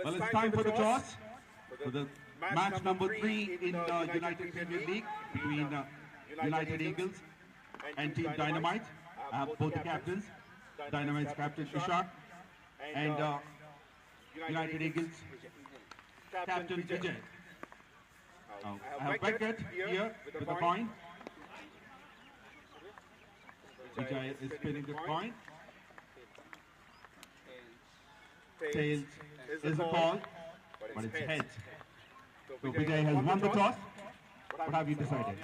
Well, it's time for the toss for the match number 3 in United Premier League between United Eagles and Team Dynamite. Both the captains, Dynamite's captain Ishak and United Eagles captain Vijay. I have Beckett here with the coin. Vijay is spinning the coin. Tails is a call, but it's heads. So Vijay has won the toss. What have you decided?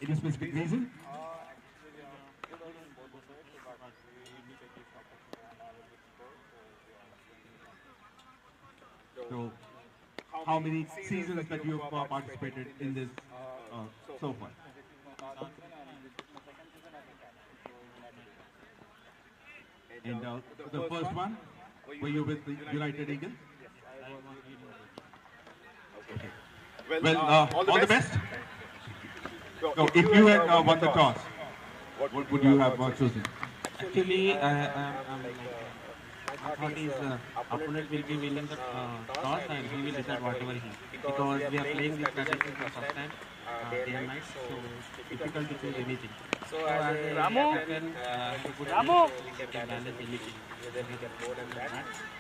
Any specific reason? So, how many seasons that you have participated in this so far? And the first one, were you with the United Eagles? Okay. Well, all the best. So, if you had won the toss, what would you have chosen? Actually, I thought his opponent will be winning the toss and he will decide whatever he. Because we are playing this strategy for first time, day and night, so difficult to choose anything. So as a captain, we can balance anything.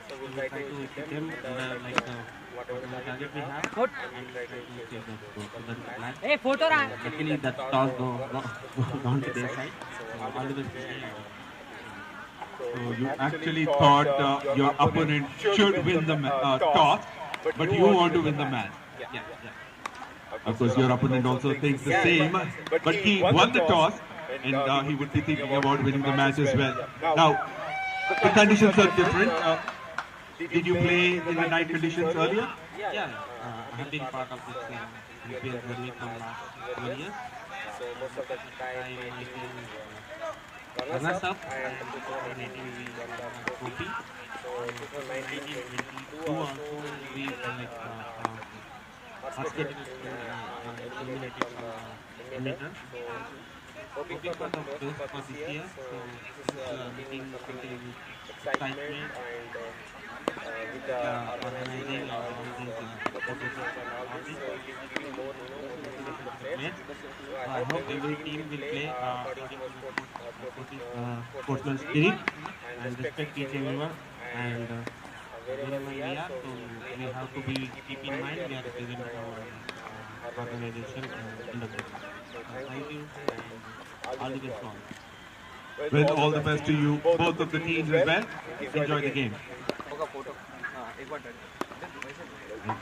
So we will try to hit him like whatever target we have and try to chase the plan. Hey, photo! Luckily that toss gone to their side. So all the best. So you actually thought your opponent should win the toss, but you want to win the match. Yeah. Of course, your opponent also thinks the same, but he won the toss, and he would be thinking about winning the match as well. Now, the conditions are different. Did you play in the night conditions earlier? Yeah. I have been part of this IPL journey from last 1 year. So most of the time I been runners up and 2018 we won the trophy. So 2019-22 also we like basket eliminated from eliminator. So hoping for the best for this year. So this is making something excitement and with the organizing all these competitions and all this, so it will be more motivation to the players. So I hope every team will play according to sportsman spirit and respect each other and wherever we are, so we have to be keep in mind we are representing our organization in the game. So thank you and all the best for all. Well, all the best to you, both of the teams as well. Enjoy the game.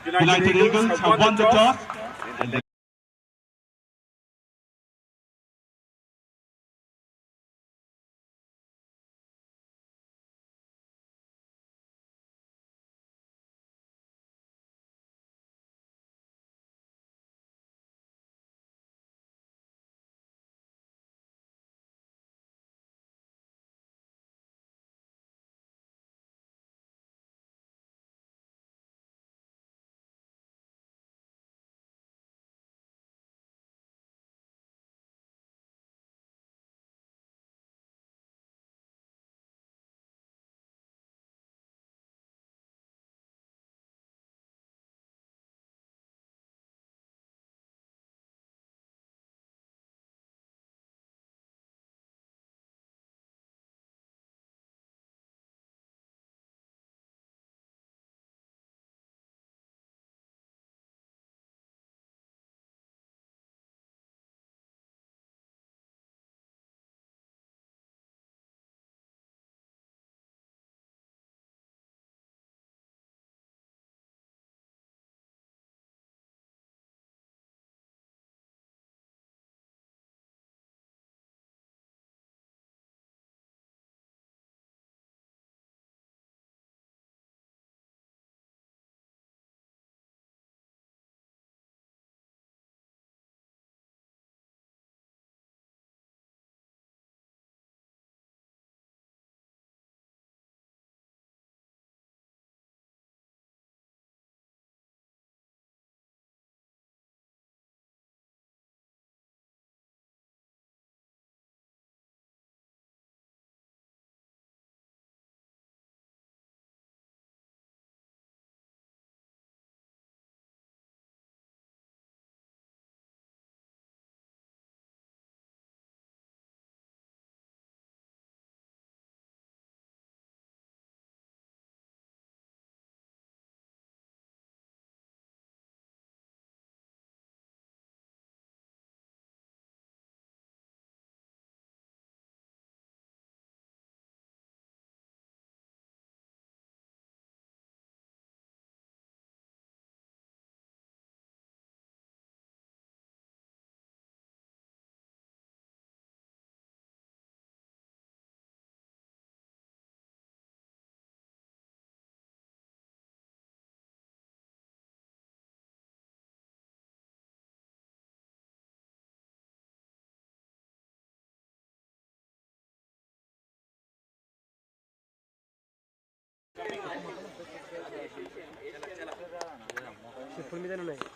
United Eagles have won the toss. And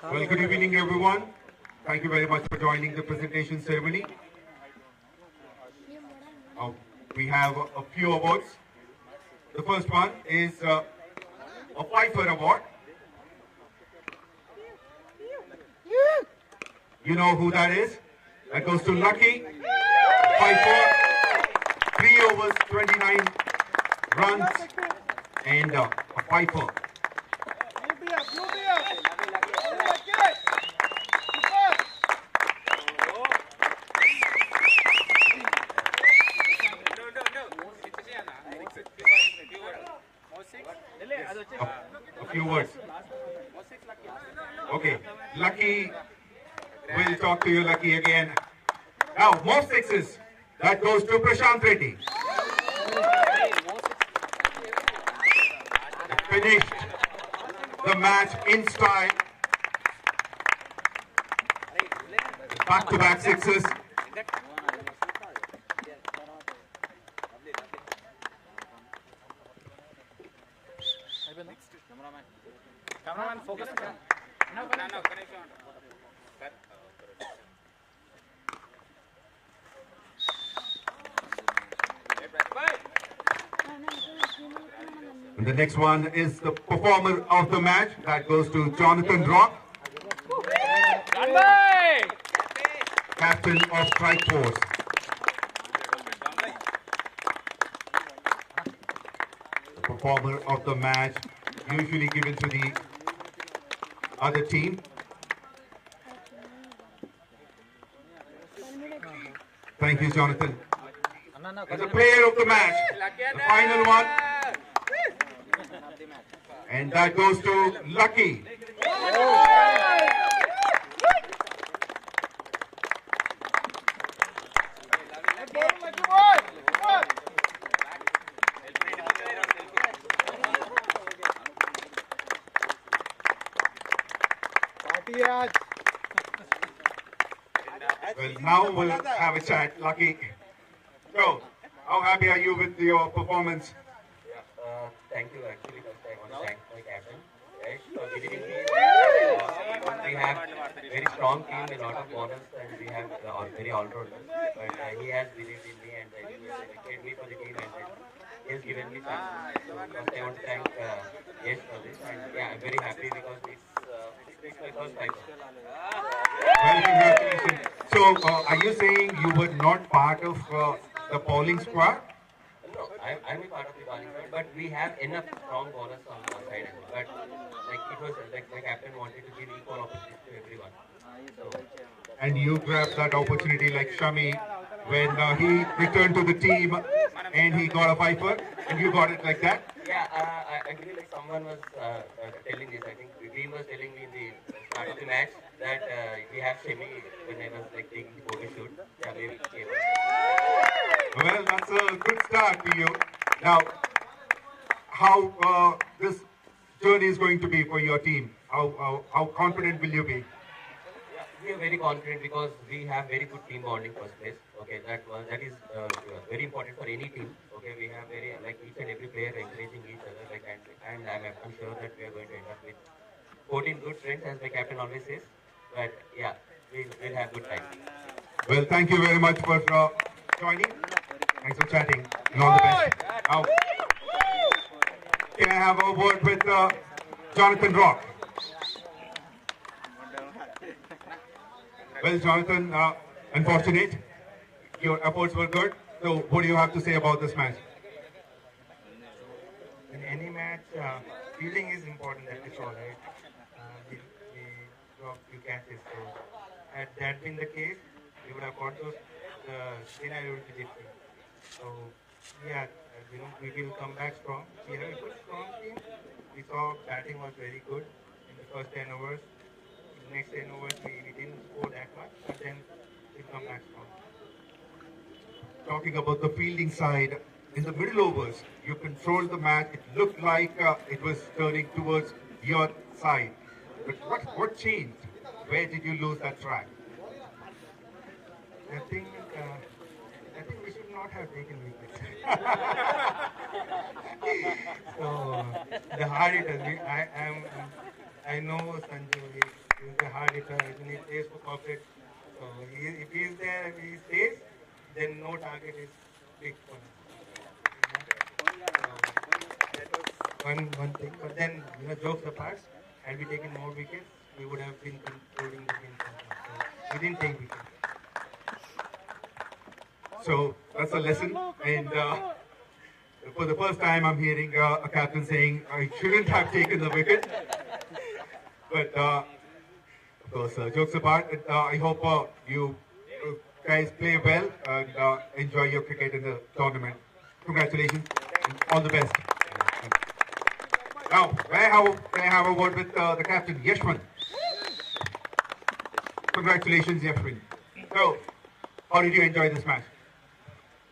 Well, good evening, everyone. Thank you very much for joining the presentation ceremony. We have a few awards. The first one is a 𝗃𝗏𝗏 award. You know who that is? That goes to 𝘊𝗏𝗏, 𝗃𝗏𝗏, 3 overs, 29 runs, and a 𝗃𝗏𝗏. A few words. Okay, 𝘊𝗏𝗏, we'll talk to you, 𝘊𝗏𝗏, again. Now, more sixes. That goes to Prashant Reddy. Finished the match in style. Back-to-back sixes. Cameraman, focus. No. And the next one is the performer of the match. That goes to Jonathan Rock, captain of Strike Force. The performer of the match, usually given to the other team. Thank you, Jonathan. And the player of the match, the final one. And that goes to 𝘊𝗏𝗏. Well, now we'll have a chat, 𝘊𝗏𝗏. So, how happy are you with your performance? Thank you. Actually, first I want to thank my captain. Right? So, we have very strong team, a lot of bowlers, and we have very all-rounders. But he has believed in me, and he has selected me for the team, and he has given me chance. So, first I want to thank Yash for this, and yeah, I'm very happy because it's my first time. Well, congratulations. So, are you saying you were not part of the bowling squad? No, I'm a part of the bowling squad, but we have enough strong bowlers on our side. But like it was like my captain wanted to give equal opportunity to everyone. So, And you grabbed that opportunity like Shami when he returned to the team and he got a 𝗃𝗏𝗏, and you got it like that? yeah, I believe like someone was telling this. I think Rim was telling me in the start of the match that we have Semi when I was like taking the photo shoot. Yeah, maybe came. Well, that's a good start to you. Now, how this journey is going to be for your team? How confident will you be? Yeah, we are very confident because we have very good team bonding first place. Okay, that is very important for any team. Okay, we have very like each and every player encouraging each other. Like and I'm sure that we are going to end up with 14 good friends, as my captain always says. But yeah, we'll have good time. Well, thank you very much for joining. Thanks for chatting. And all the best. Now, can I have a word with Jonathan Rock? Well, Jonathan, unfortunate. Your efforts were good. So, what do you have to say about this match? In any match, fielding is important, that is all, right? We drop few catches, so had that been the case, we would have got those scenario to defeat. So, yeah, we will come back strong. We have a good, strong team. We saw batting was very good in the first 10 overs. In the next 10 overs, we didn't score that much, but then we'll come back strong. Talking about the fielding side, in the middle overs, you controlled the match. It looked like it was turning towards your side. But what changed? Where did you lose that track? I think we should not have taken wickets. So the hard hitters, I know Sanju. He's a hard hitter. He plays for corporate. So if he's there, if he stays, then no target is big for him. One thing. But then, jokes apart, had we taken more wickets, we would have been controlling the game. So we didn't take wickets. So that's a lesson. And for the first time, I'm hearing a captain saying, I shouldn't have taken the wicket. But of course, jokes apart, I hope you guys play well and enjoy your cricket in the tournament. Congratulations and all the best. Now, may I have a word with the captain, Yashwant? Congratulations, Yashwant. So, how did you enjoy this match?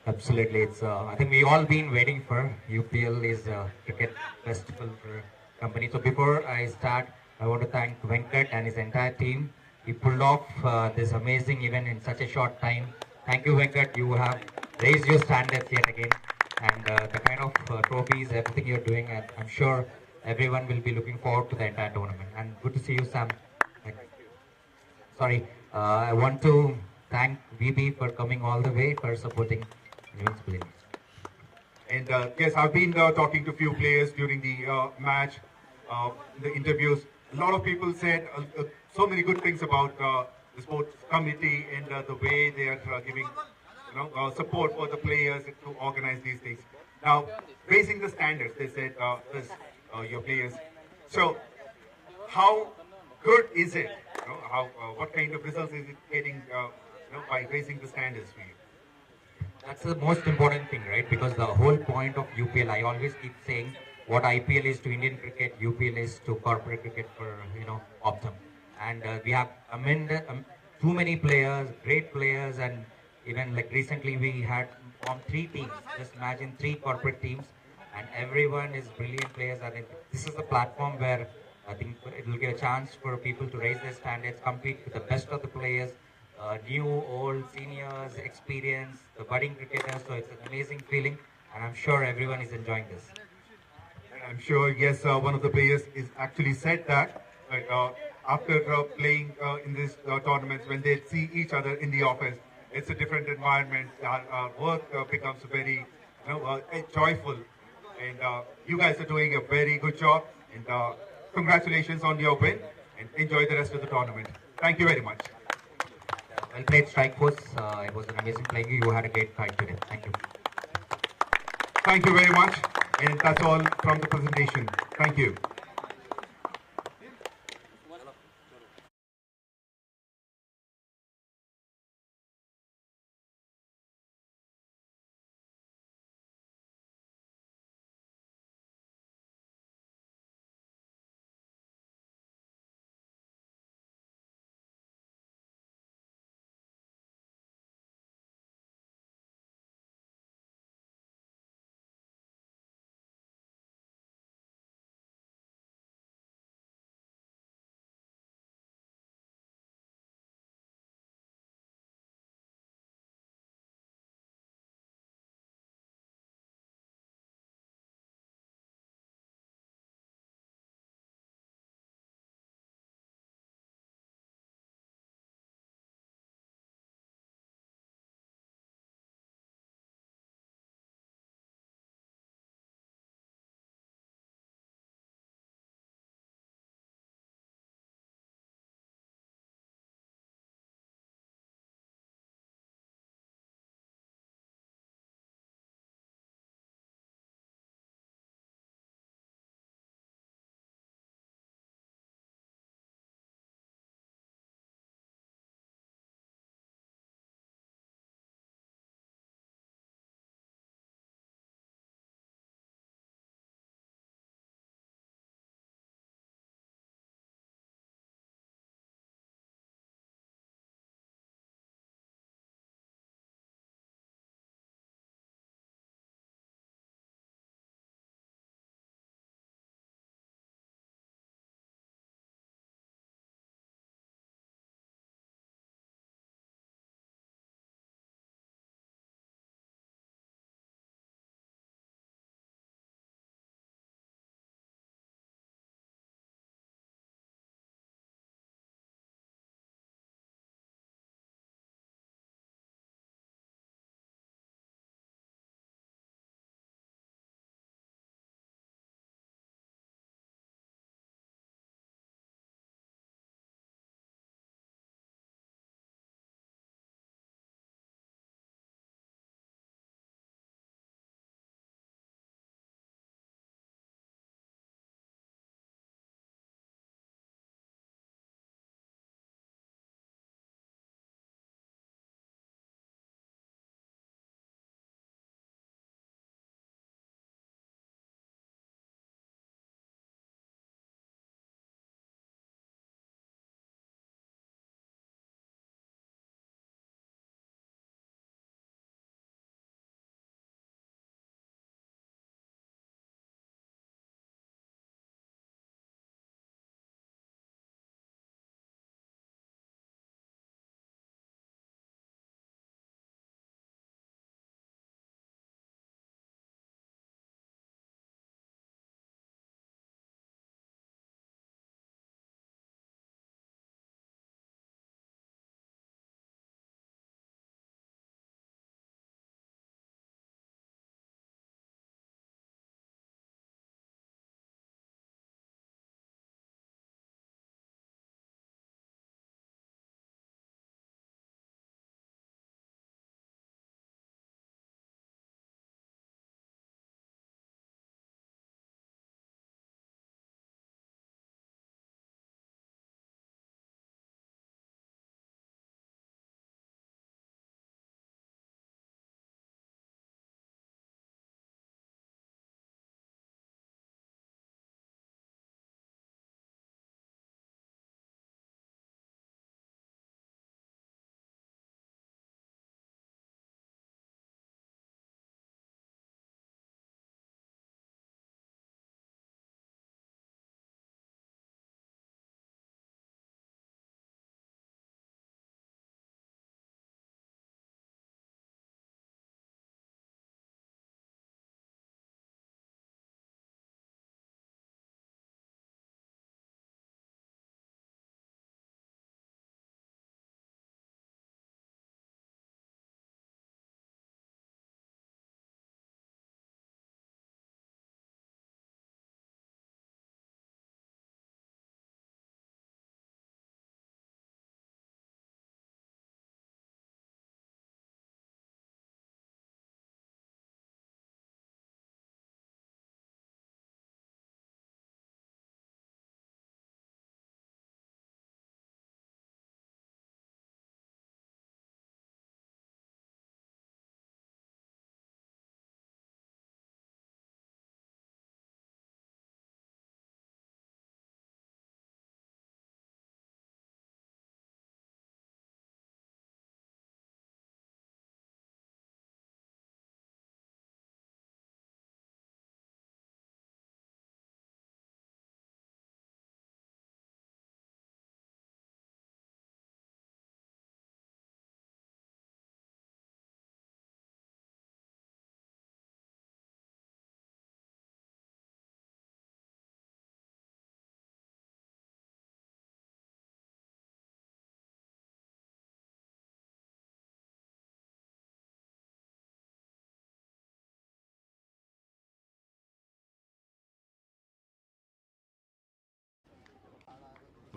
Absolutely, it's. I think we all been waiting for UPL is a cricket festival for company. So before I start, I want to thank Venkat and his entire team. He pulled off this amazing event in such a short time. Thank you, Venkat. You have raised your standards yet again, and the kind of trophies, everything you're doing, and I'm sure everyone will be looking forward to the entire tournament. And good to see you, Sam. Sorry, I want to thank 𝗵𝗶 for coming all the way for supporting 𝗬𝗰𝗄𝗵. And yes, I've been talking to a few players during the match, the interviews. A lot of people said so many good things about the sports committee and the way they are giving support for the players to organize these things. Now, raising the standards, they said, your players. So, how good is it? What kind of results is it getting by raising the standards for you? That's the most important thing, right? Because the whole point of UPL, I always keep saying, what IPL is to Indian cricket, UPL is to corporate cricket for, Optum. And we have too many players, great players, and even like recently we had formed 3 teams. Just imagine 3 corporate teams, and everyone is brilliant players. And this is a platform where I think it will give a chance for people to raise their standards, compete with the best of the players, new, old, seniors, experience, the budding cricketers. So it's an amazing feeling, and I'm sure everyone is enjoying this. And I'm sure, yes, one of the players is actually said that after playing in these tournaments, when they see each other in the office, it's a different environment. Our work becomes very joyful. And you guys are doing a very good job. And congratulations on your win. And enjoy the rest of the tournament. Thank you very much. Well played, strike force. It was an amazing playing. You had a great fight today. Thank you. Thank you very much. And that's all from the presentation. Thank you.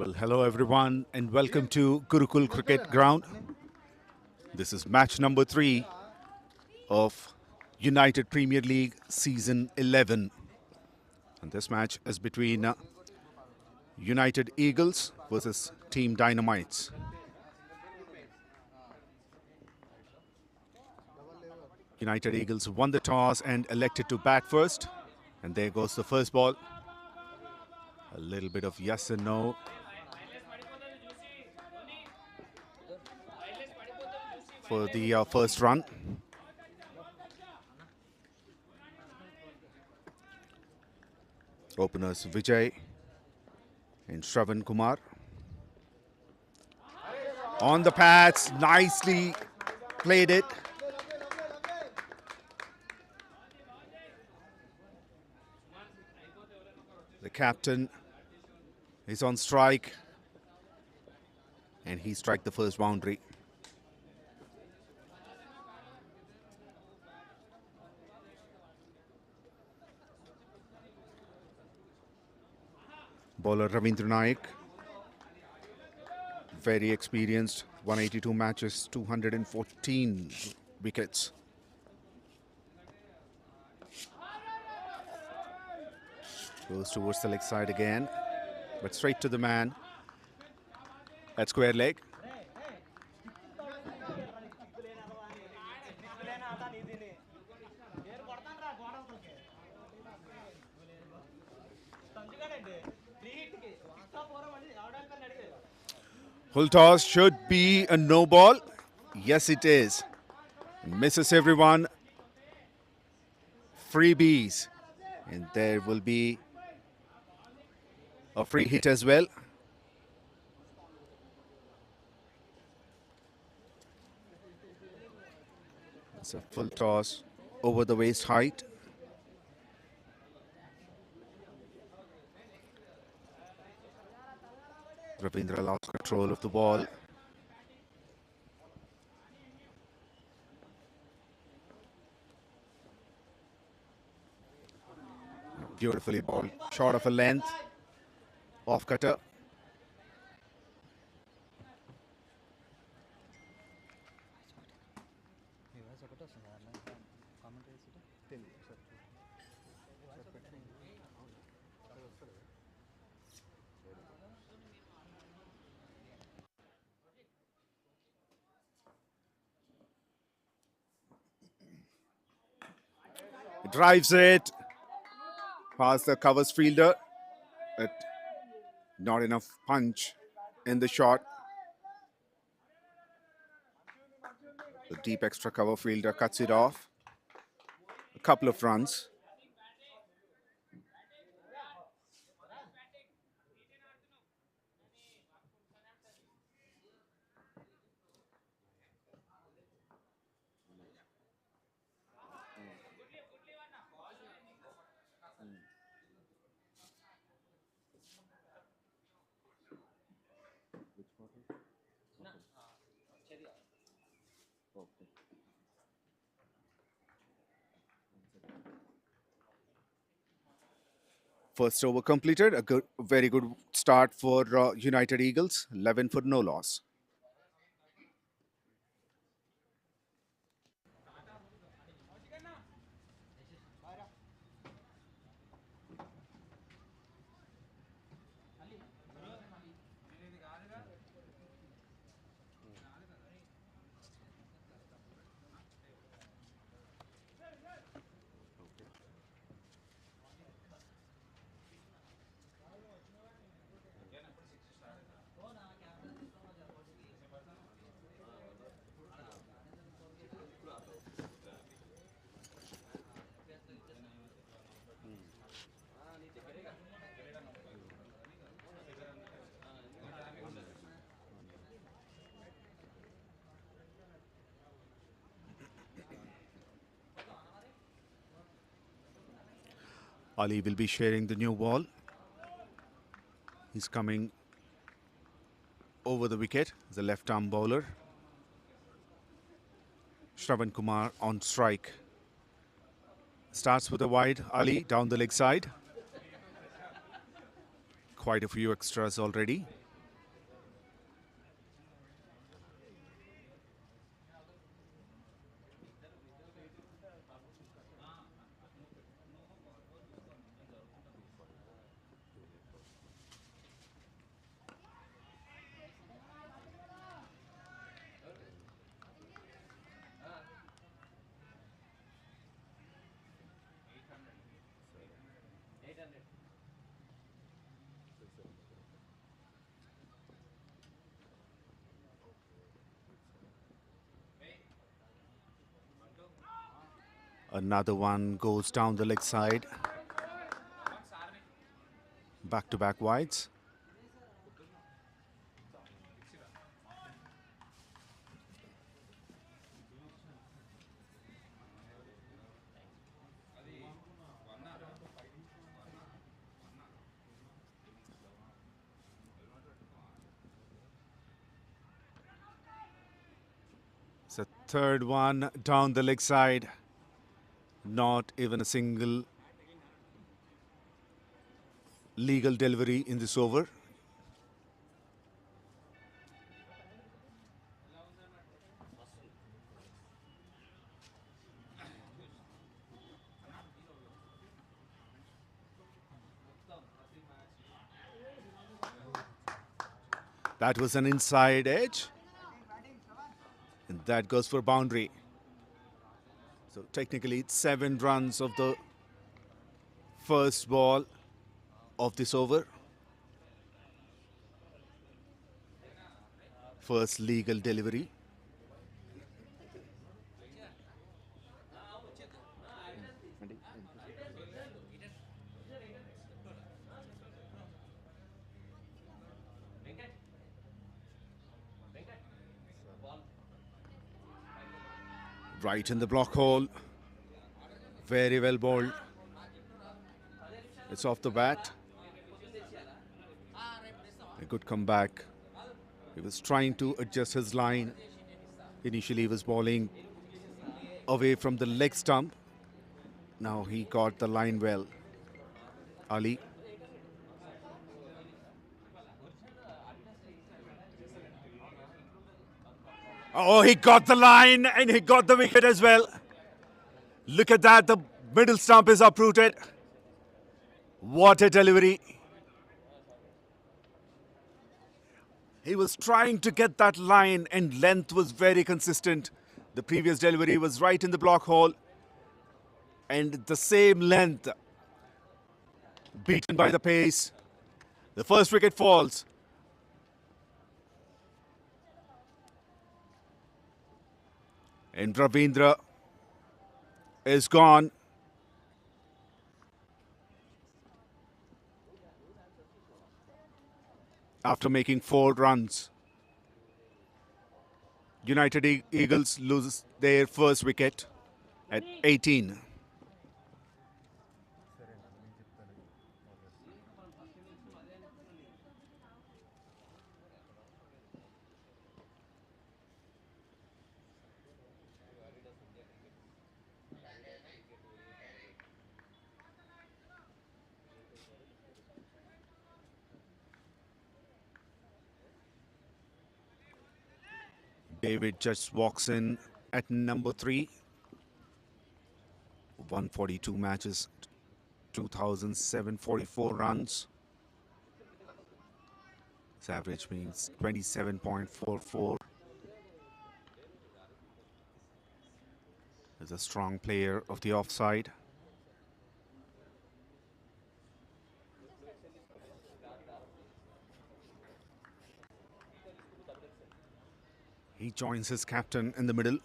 Well, hello everyone and welcome to Gurukul Cricket Ground. This is match number 3 of United Premier League Season 11. And this match is between United Eagles versus Team Dynamites. United Eagles won the toss and elected to bat first. And there goes the first ball. A little bit of yes and no. For the first run. Openers Vijay and Shravan Kumar. On the pads, nicely played it. The captain is on strike and he struck the first boundary. Bowler Ravindra Naik, very experienced, 182 matches, 214 wickets. Goes towards the leg side again, but straight to the man at square leg. Full toss should be a no ball. Yes, it is. Misses everyone. Freebies. And there will be a free hit as well. It's a full toss over the waist height. Ravindra lost control of the ball. Beautifully ball, short of a length, off cutter. Drives it past the covers fielder, but not enough punch in the shot. The deep extra cover fielder cuts it off. A couple of runs. First over completed. A very good start for United Eagles. 11 for no loss. Ali will be sharing the new ball. He's coming over the wicket, the left-arm bowler. Shravan Kumar on strike. Starts with a wide, Ali down the leg side. Quite a few extras already. Another one goes down the leg side. Back-to-back wides. It's a third one down the leg side. Not even a single legal delivery in this over. That was an inside edge. And that goes for boundary. So technically it's 7 runs of the first ball of this over. First legal delivery. Right in the block hole. Very well bowled. It's off the bat. A good comeback. He was trying to adjust his line. Initially he was bowling away from the leg stump. Now he got the line well. Ali. Oh, he got the line and he got the wicket as well. Look at that, the middle stump is uprooted. What a delivery. He was trying to get that line and length was very consistent. The previous delivery was right in the block hole. And the same length. Beaten by the pace. The first wicket falls. And Ravindra is gone. After making 4 runs. United Eagles loses their first wicket at 18. David just walks in at number 3. 142 matches, 2,744 runs. His average means 27.44. He's a strong player of the offside. He joins his captain in the middle.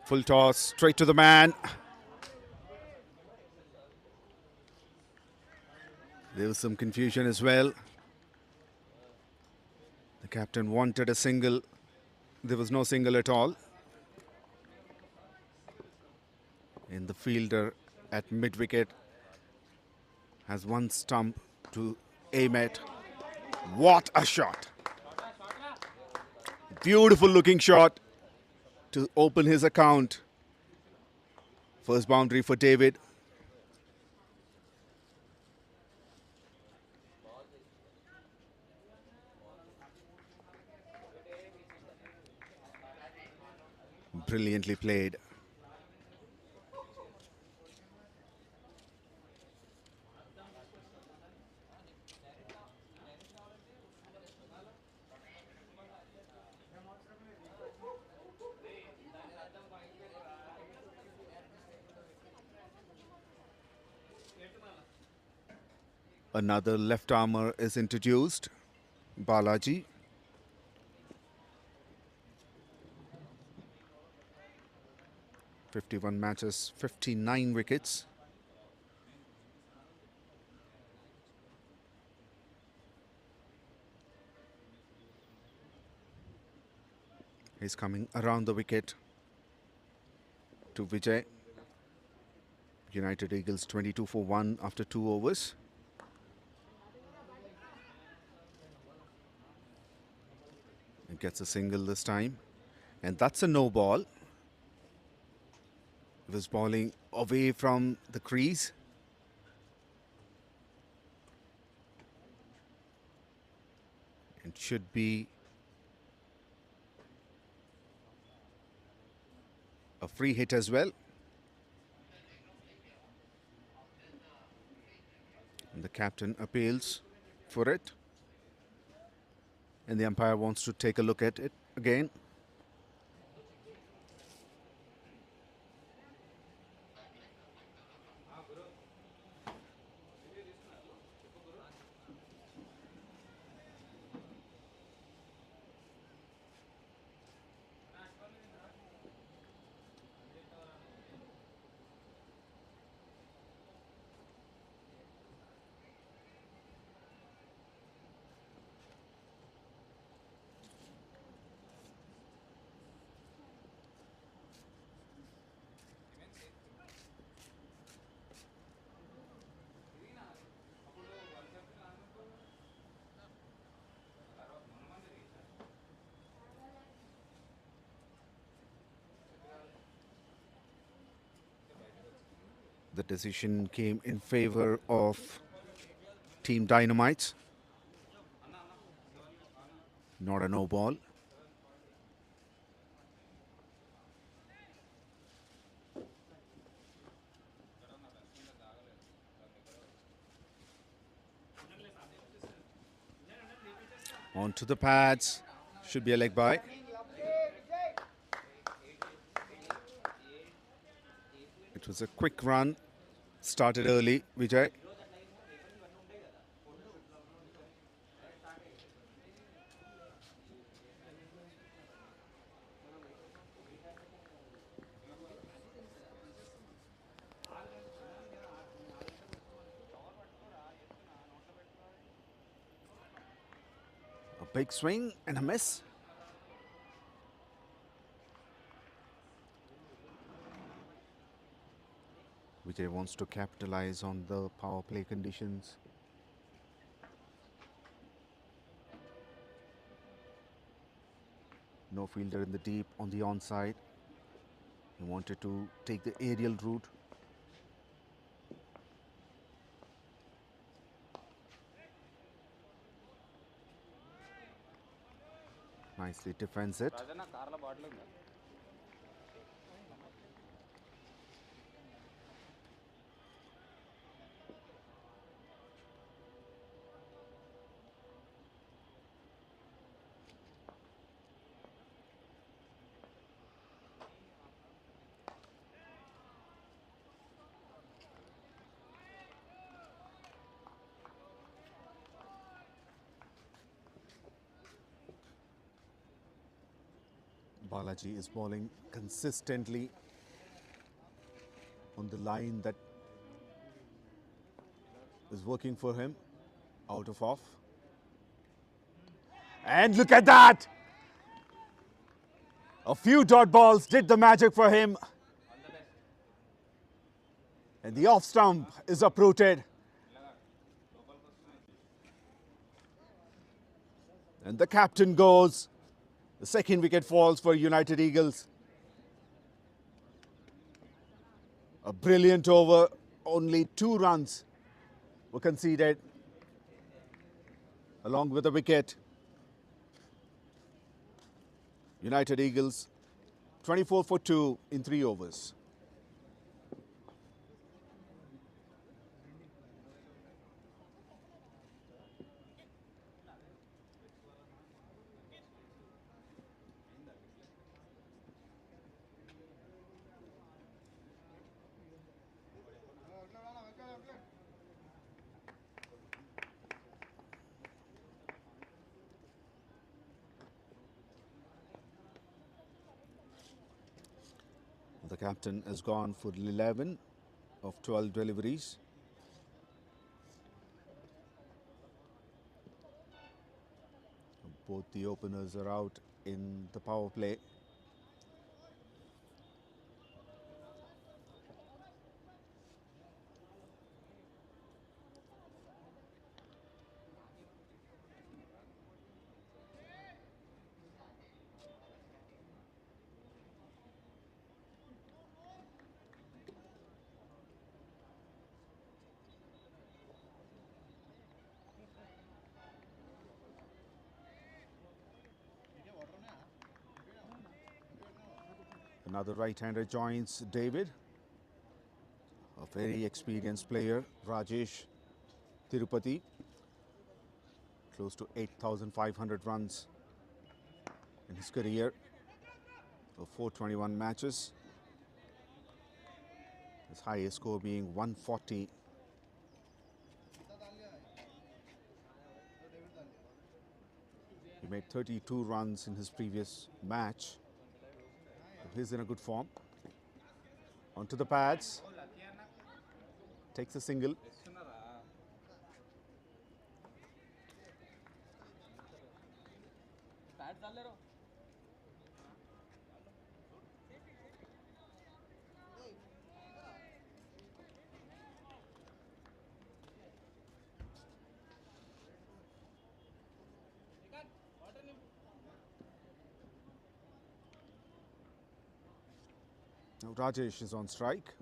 Full toss, straight to the man. There was some confusion as well. The captain wanted a single. There was no single at all. And the fielder at mid-wicket has one stump to aim at. What a shot. Beautiful looking shot to open his account. First boundary for David. Brilliantly played. Another left armer is introduced, Balaji. '51 matches, 59 wickets. He's coming around the wicket to Vijay. United Eagles 22 for 1 after 2 overs. He gets a single this time. And that's a no ball. He was bowling away from the crease. And should be a free hit as well. And the captain appeals for it. And the umpire wants to take a look at it again. The decision came in favor of Team Dynamites. Not a no ball. On to the pads. Should be a leg by. It was a quick run. Started early, Vijay. A big swing and a miss. Vijay wants to capitalize on the power play conditions. No fielder in the deep on the onside. He wanted to take the aerial route. Nicely defends it. Balaji is bowling consistently on the line that is working for him, out of off. And look at that! A few dot balls did the magic for him. And the off stump is uprooted. And the captain goes. The second wicket falls for United Eagles. A brilliant over. Only 2 runs were conceded along with a wicket. United Eagles 24 for 2 in 3 overs. The captain has gone for 11 of 12 deliveries. Both the openers are out in the power play. Another right-hander joins David. A very experienced player, Rajesh Tirupati. Close to 8,500 runs in his career of 421 matches. His highest score being 140. He made 32 runs in his previous match. He's in a good form. Onto the pads. Takes a single. Now Rajesh is on strike.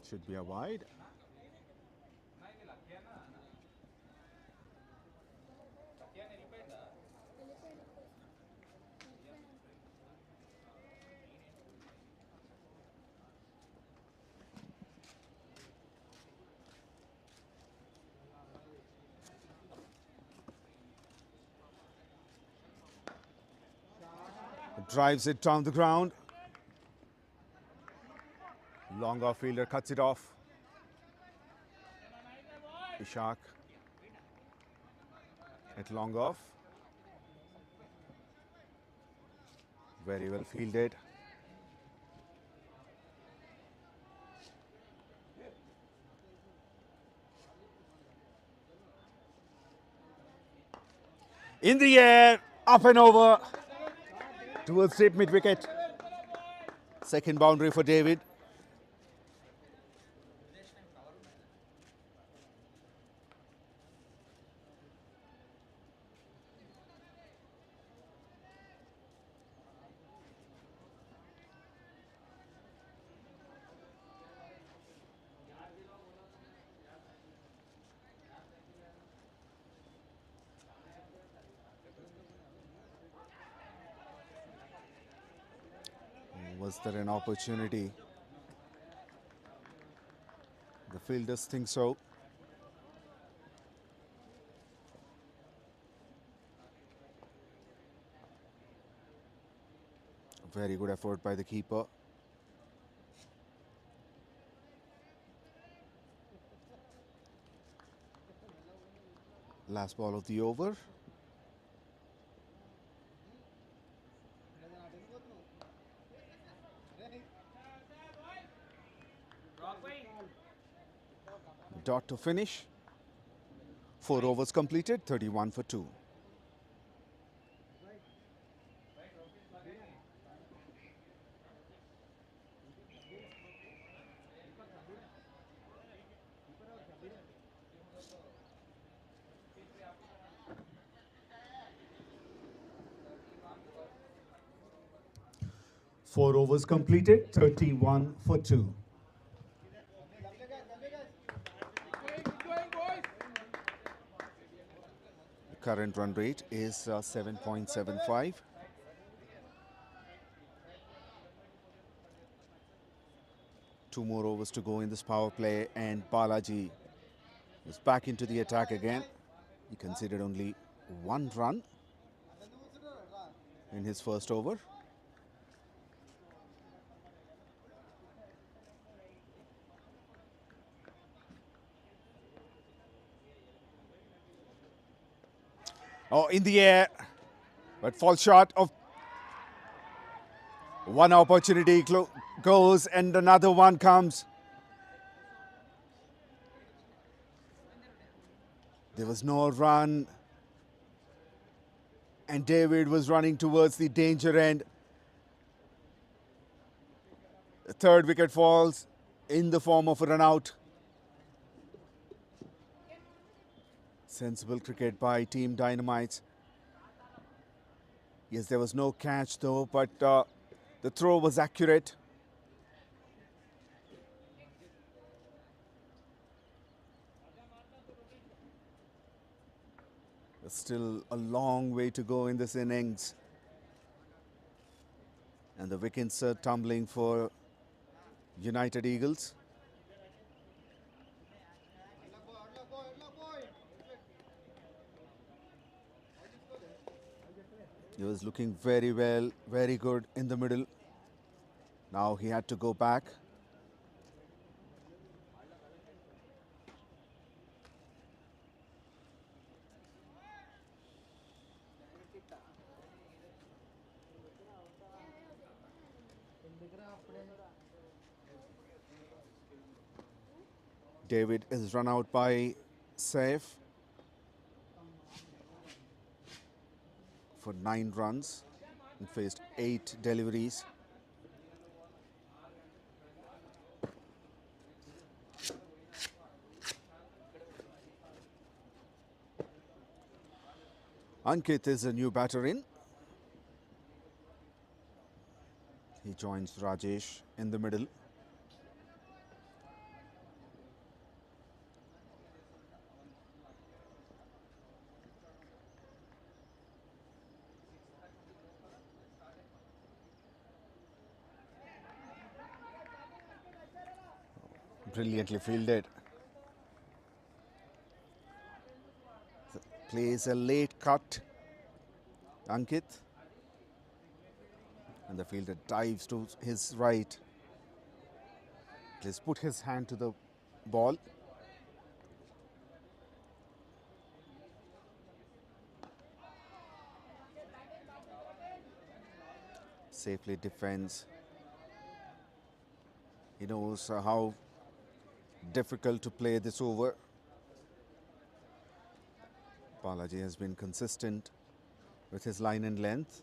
Should be a wide. Drives it down the ground. Long off fielder cuts it off. Ishaq at long off. Very well fielded. In the air, up and over. Towards deep mid wicket. Second boundary for David. Was there an opportunity? The fielders think so. Very good effort by the keeper. Last ball of the over. Dot to finish. 4 overs completed, 31 for 2. Four overs completed, 31 for 2. Current run rate is 7.75. Two more overs to go in this power play, and Balaji is back into the attack again. He conceded only 1 run in his first over. Oh, in the air, but falls short of one opportunity goes and another one comes. There was no run, and David was running towards the danger end. The third wicket falls in the form of a run out. Sensible cricket by Team Dynamites. Yes, there was no catch though, but the throw was accurate. There's still a long way to go in this innings. And the wickets are tumbling for United Eagles. He was looking very well, very good in the middle. Now he had to go back. David is run out by Saif for 9 runs and faced 8 deliveries. Ankit is a new batter in. He joins Rajesh in the middle. Brilliantly fielded. Plays a late cut, Ankit. And the fielder dives to his right. Let's put his hand to the ball. Safely defends. He knows how difficult to play this over. Balaji has been consistent with his line and length.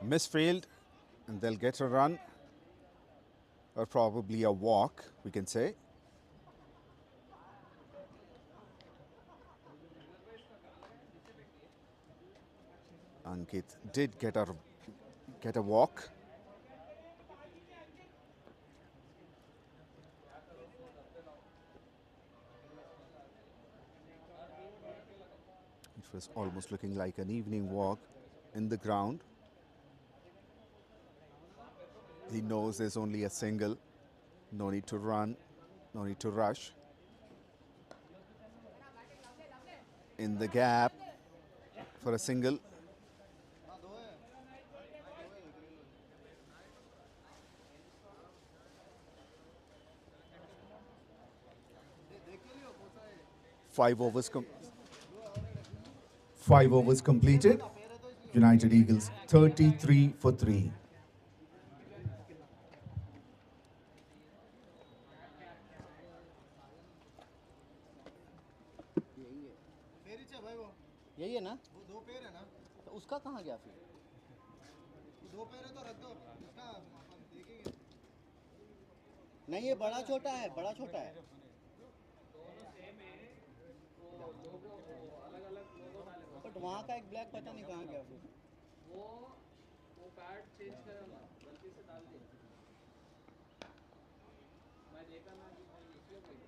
Misfield, and they'll get a run, or probably a walk, we can say. Ankit did get a walk. It was almost looking like an evening walk in the ground. He knows there's only a single. No need to run, no need to rush. In the gap for a single. Five overs completed. United Eagles 33 for 3. यही है ना? वो 2 पैर है ना? तो उसका कहाँ गया फिर? 2 पैर है तो रख दो। उसका अपन देखेंगे। नहीं ये बड़ा छोटा है, बड़ा छोटा है। बट वहाँ का एक ब्लैक पता नहीं कहाँ गया फिर। वो पैड चेंज करा ना, गलती से डाल दिया। मैं देखा ना कि भाई इसलिए कोई।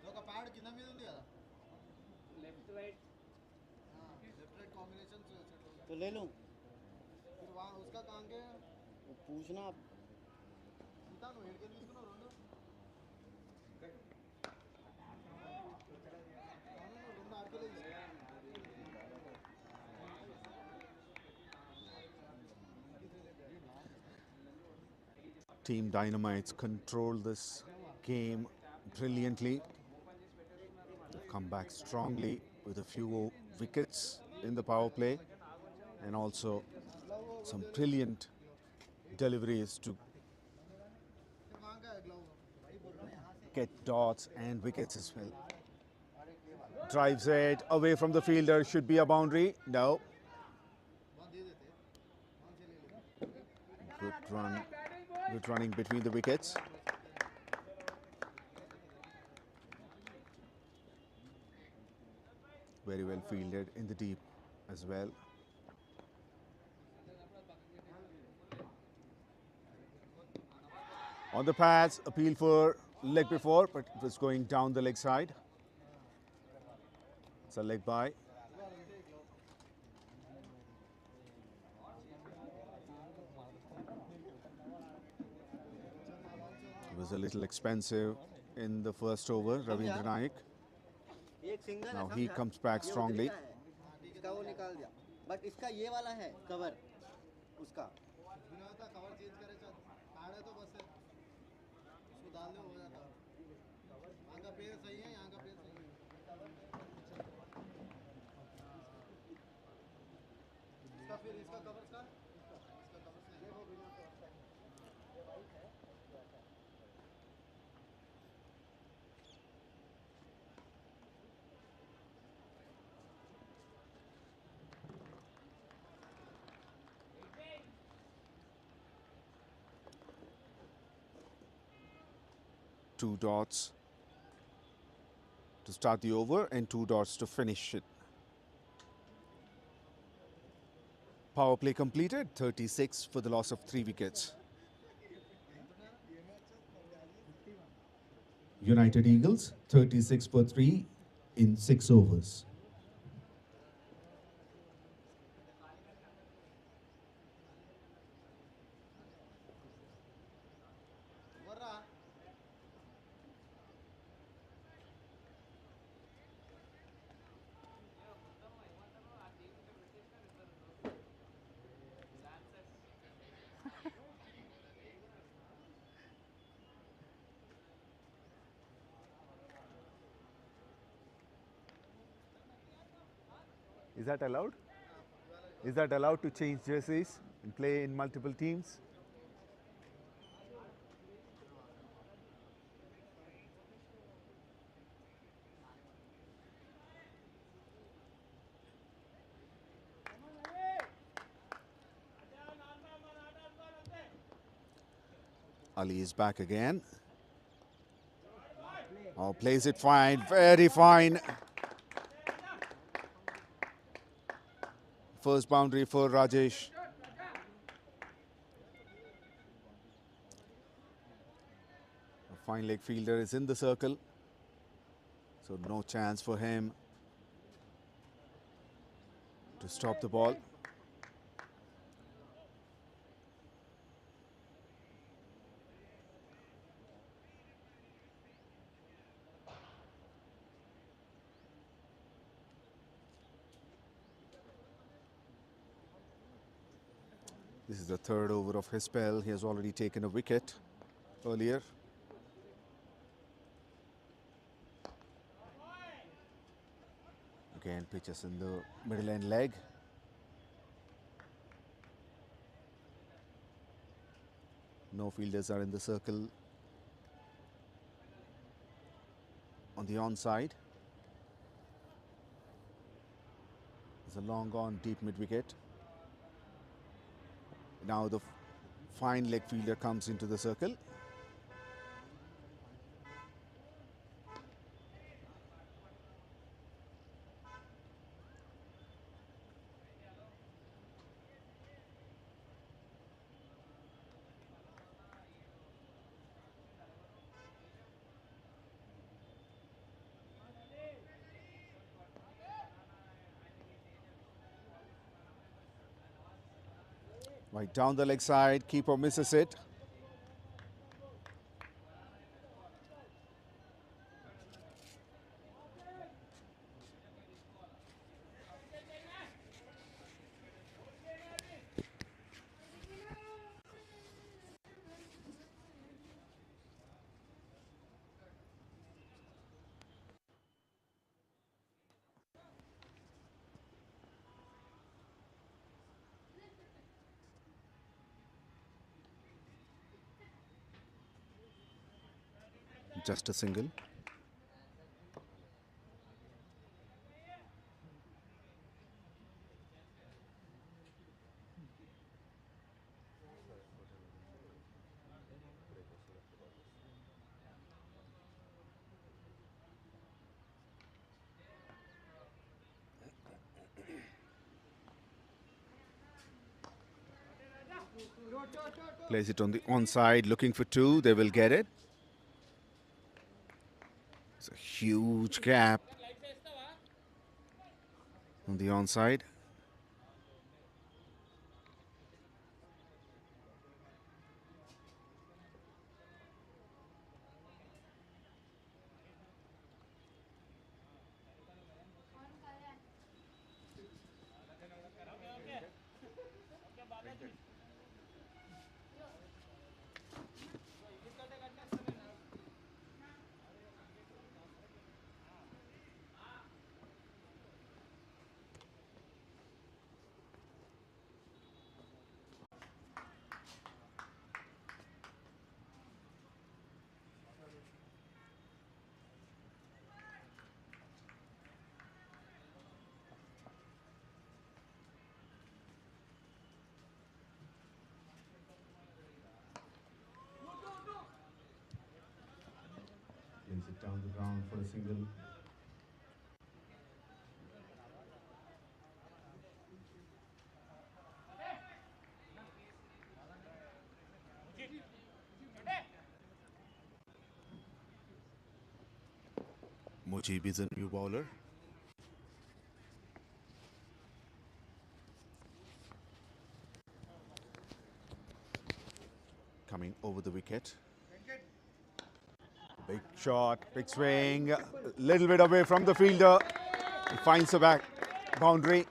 दो का पैड कितना मिल दिया था? Left right. हाँ, लेफ्ट राइट कॉम्बिनेशन से सेट हो गया। तो ले लूं फिर वहाँ उसका कहाँ के वो पूछना Team Dynamites control this game brilliantly. Come back strongly with a few wickets in the power play and also some brilliant deliveries to get dots and wickets as well. Drives it away from the fielder, should be a boundary. No. Good run. Good running between the wickets. Very well fielded in the deep as well. On the pads, appeal for leg before, but it was going down the leg side. It's a leg by. It was a little expensive in the first over, Ravindra Naik. Now he comes back strongly. इसका वो निकाल दिया, but इसका ये वाला है cover उसका cover change करे कार्ड है तो बस उसको डाल दो हो जाता। यहाँ का पेड़ सही है, यहाँ का पेड़ सही है। इसका फिर इसका कवर का इसका कवर सही है वो बिना ये वाइट है। 2 dots to start the over and 2 dots to finish it. Power play completed, 36 for the loss of 3 wickets. United Eagles, 36 for 3 in 6 overs. Is that allowed? Is that allowed to change jerseys and play in multiple teams? Ali is back again. Oh, plays it fine, very fine. First boundary for Rajesh. A fine leg fielder is in the circle, so no chance for him to stop the ball. This is the 3rd over of his spell. He has already taken a wicket earlier. Again, pitches in the middle end leg. No fielders are in the circle on the onside. There's a long gone deep mid wicket. Now the fine leg fielder comes into the circle. Right down the leg side, keeper misses it. Just a single. Plays it on the onside, looking for two. They will get it. It's a huge gap on the onside. Plays it down the ground for a single. Mujib is a new bowler. Coming over the wicket. Big shot, big swing, a little bit away from the fielder. He finds the back boundary.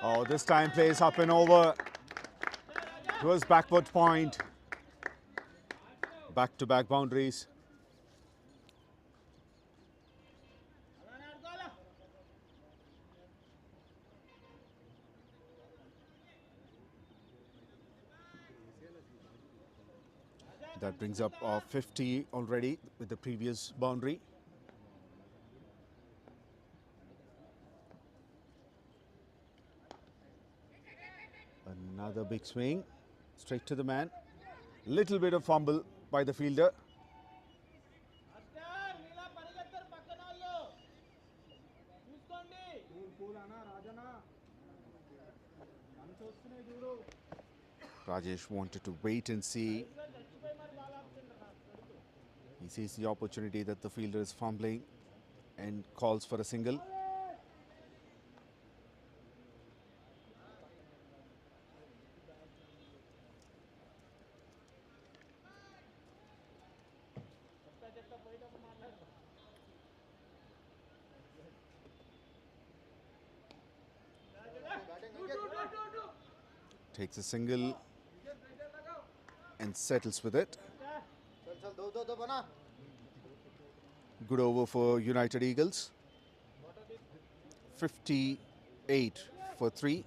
Oh, this time plays up and over towards backward point. Back-to-back boundaries. That brings up 50 already with the previous boundary. Another big swing, straight to the man. Little bit of fumble by the fielder. Rajesh wanted to wait and see. He sees the opportunity that the fielder is fumbling and calls for a single. Takes a single and settles with it. Good over for United Eagles. 58 for 3.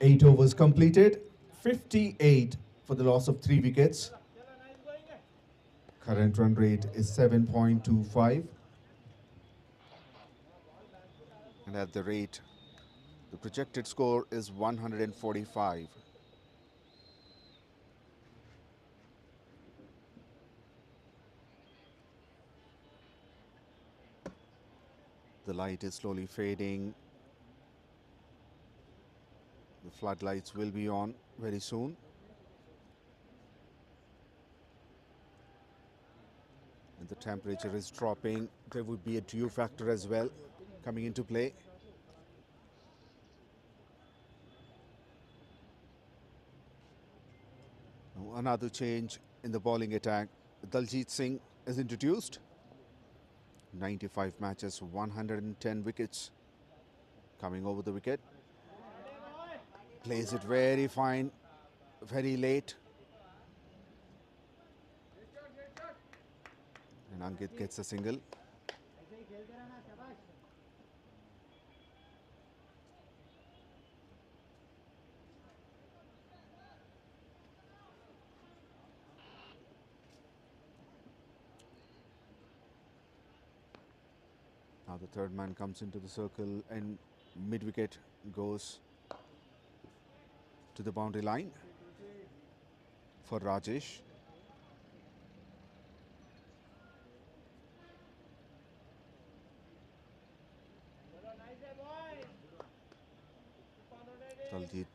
8 overs completed. 58 for the loss of 3 wickets. Current run rate is 7.25. And at the rate, the projected score is 145. The light is slowly fading. The floodlights will be on very soon. And the temperature is dropping. There would be a dew factor as well coming into play. Now another change in the bowling attack. Daljit Singh is introduced. 95 matches, 110 wickets. Coming over the wicket. Plays it very fine, very late. And Ankit gets a single. Now the third man comes into the circle and mid-wicket goes to the boundary line for Rajesh. Daljit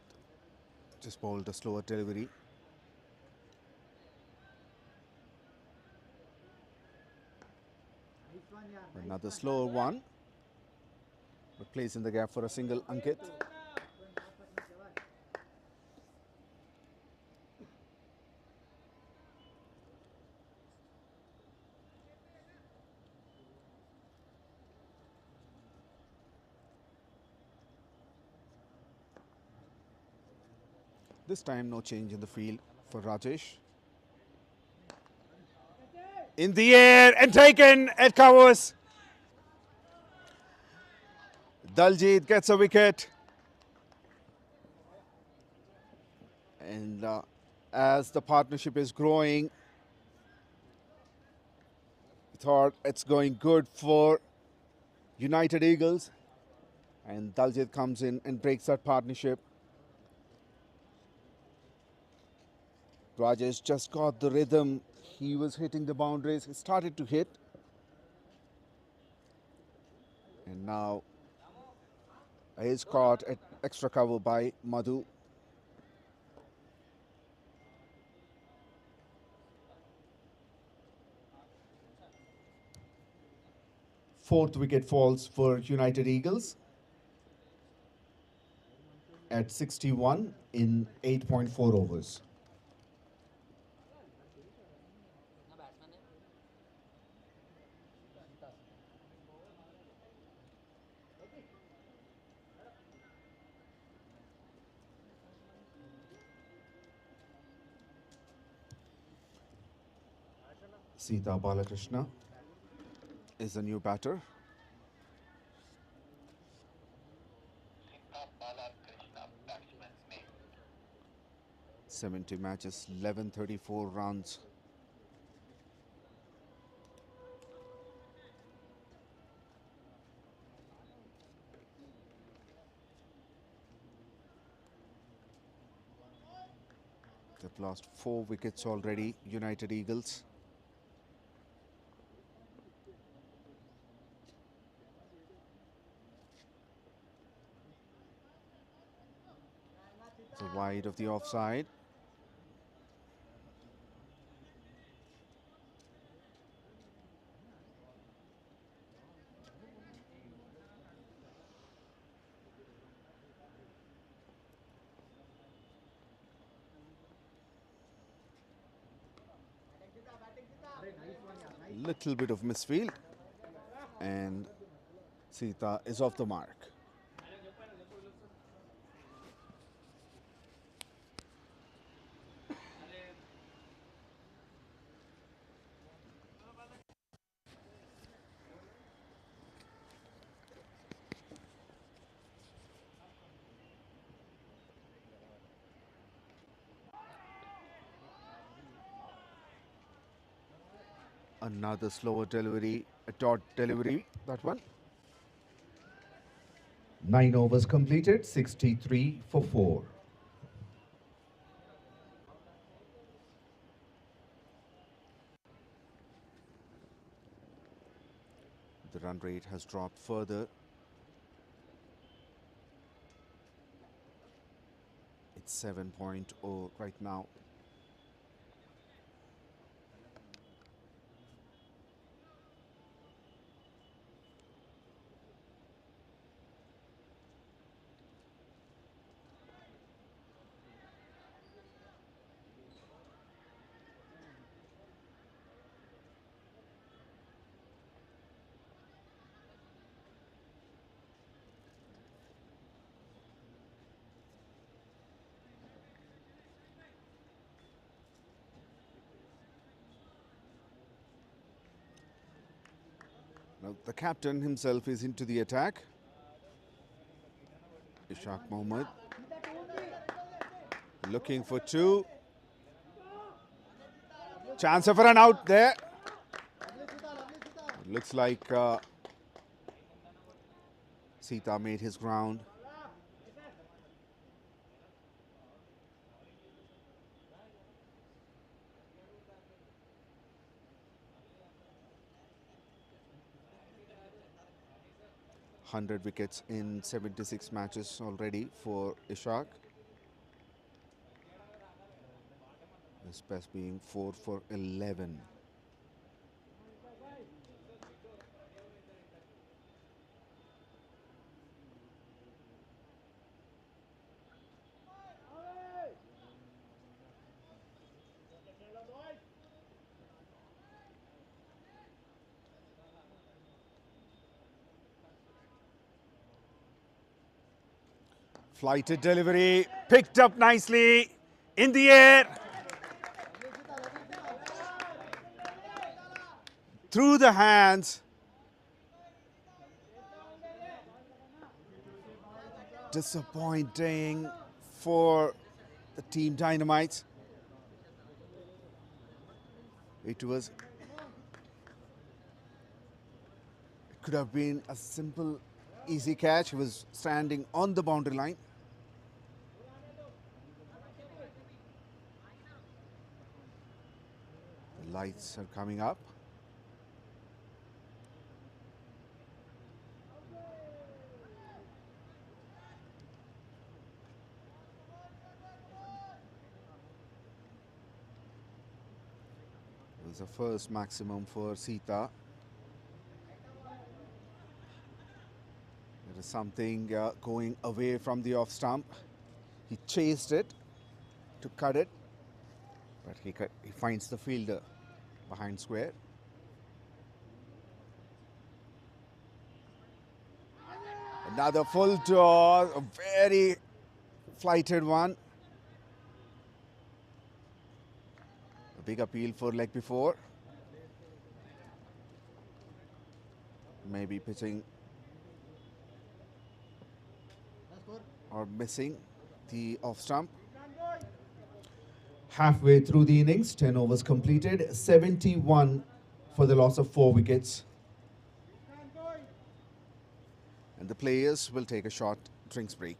just bowled a slower delivery. Another slower one, but plays in the gap for a single. Ankit. This time no change in the field for Rajesh. In the air and taken at covers. Daljit gets a wicket. And as the partnership is growing, we thought it's going good for United Eagles. And Daljit comes in and breaks that partnership. Rajesh just got the rhythm. He was hitting the boundaries. He started to hit. And now is caught at extra cover by Madhu. Fourth wicket falls for United Eagles at 61 in 8.4 overs. Sita Balakrishna is a new batter. - 70 matches, 1134 runs. They've lost 4 wickets already, United Eagles. It's a wide of the offside. Little bit of misfield, and Sita is off the mark. Another slower delivery, a dot delivery, that one. 9 overs completed, 63 for 4. The run rate has dropped further. It's 7.0 right now. Now the captain himself is into the attack. Ishaq Mohammed looking for two. Chance of a run out there. Looks like Sita made his ground. Hundred wickets in 76 matches already for Ishaq. His best being 4 for 11. Flighted delivery, picked up nicely in the air. Through the hands. Disappointing for the team Dynamites. It could have been a simple, easy catch. He was standing on the boundary line. The lights are coming up. It was the first maximum for Sita. There is something going away from the off stump. He chased it to cut it, but he finds the fielder behind square. Another full toss, a very flighted one. A big appeal for leg before. Maybe pitching or missing the off stump. Halfway through the innings, 10 overs completed, 71 for the loss of 4 wickets. And the players will take a short drinks break.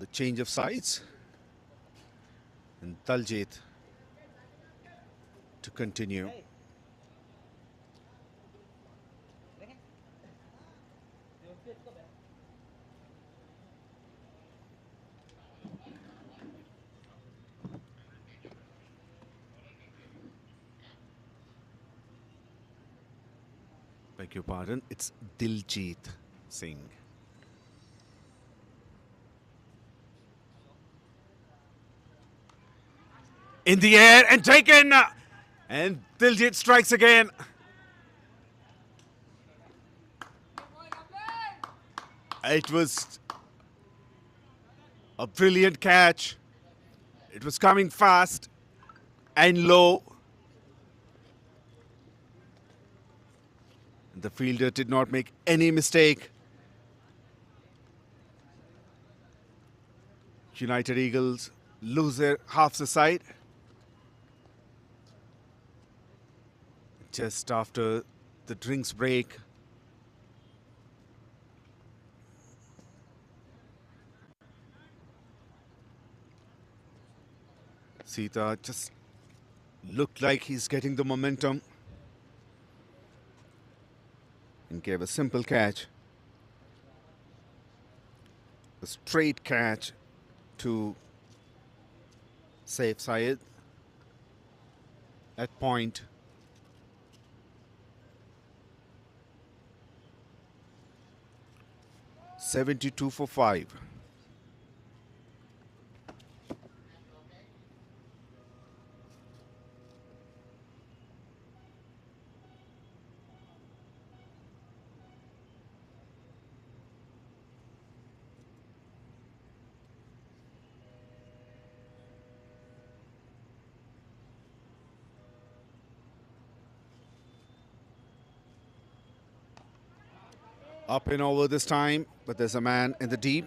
the change of sides. And 𝗙𝗃𝗲 to continue. Beg your pardon, it's Diljit Singh. In the air and taken! And Diljit strikes again. It was a brilliant catch. It was coming fast and low. The fielder did not make any mistake. United Eagles lose their half the side just after the drinks break. Sita just looked like he's getting the momentum and gave a simple catch. A straight catch to save Syed at point. $72 for 5. Up and over this time, but there's a man in the deep.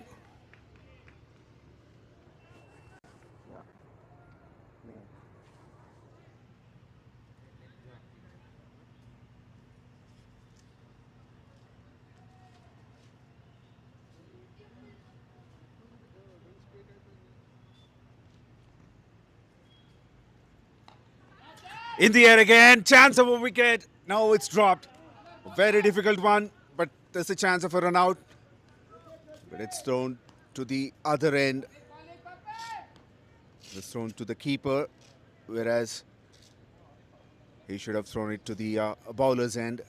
In the air again, chance of a wicket. No, it's dropped. A very difficult one, but there's a chance of a run out. But it's thrown to the other end. It's thrown to the keeper, whereas he should have thrown it to the bowler's end.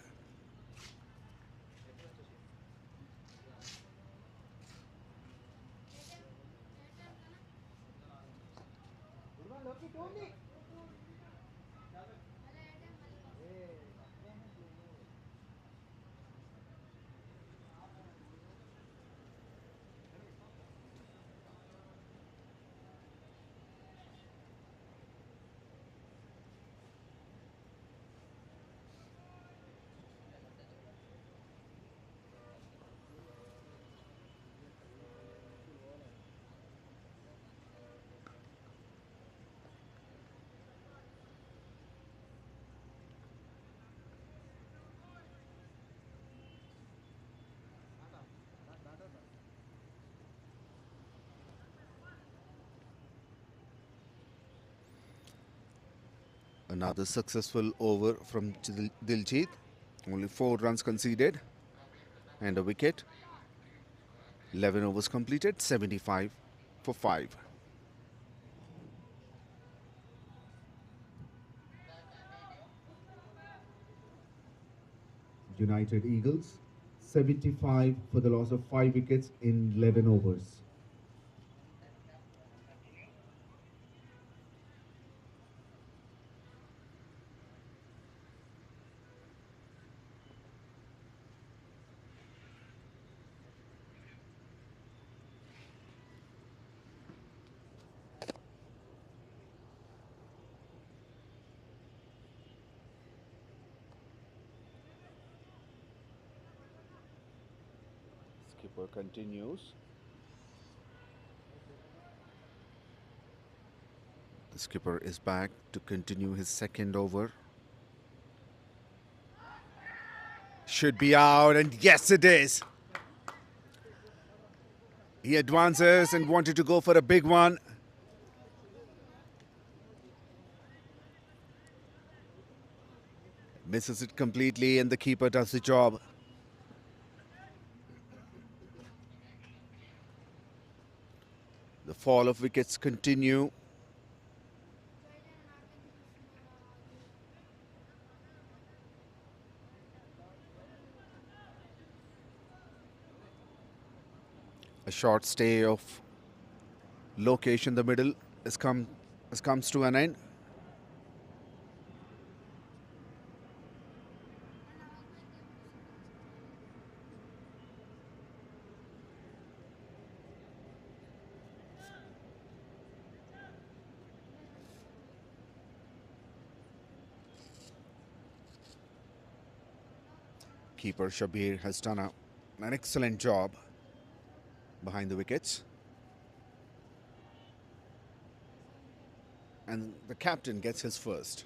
Another successful over from Diljit. Only 4 runs conceded and a wicket. 11 overs completed, 75 for 5. United Eagles, 75 for the loss of 5 wickets in 11 overs. Skipper continues. The skipper is back to continue his second over. Should be out, and yes it is. He advances and wanted to go for a big one. Misses it completely, and the keeper does the job. The fall of wickets continue. A short stay of Lokesh in the middle comes to an end. Keeper Shabbir has done an excellent job behind the wickets. And the captain gets his first.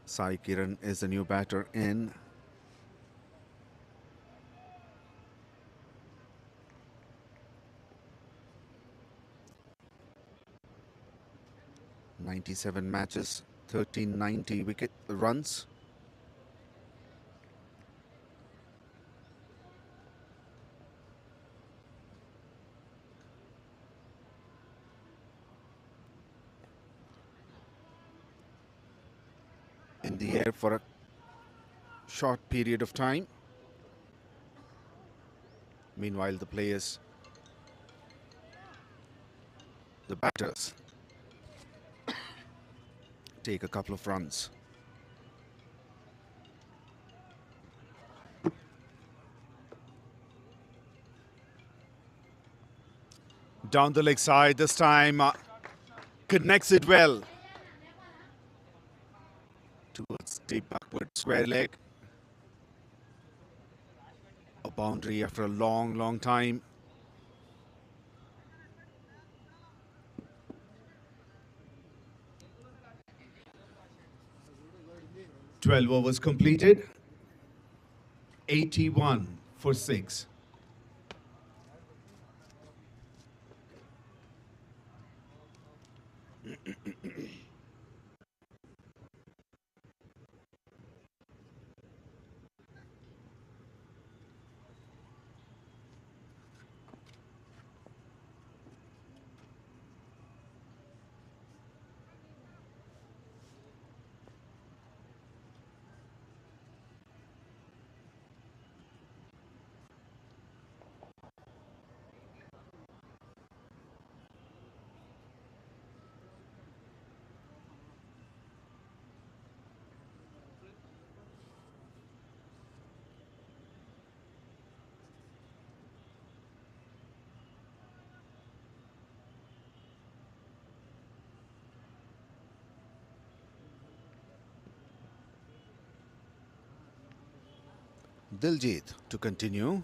Sai Kiran is the new batter in. "97 matches, 1390 wicket runs." In the air for a short period of time. Meanwhile, the players, the batters, take a couple of runs. Down the leg side this time, connects it well towards the backward square leg. A boundary after a long time. "12 overs completed, 81 for 6. Diljit to continue.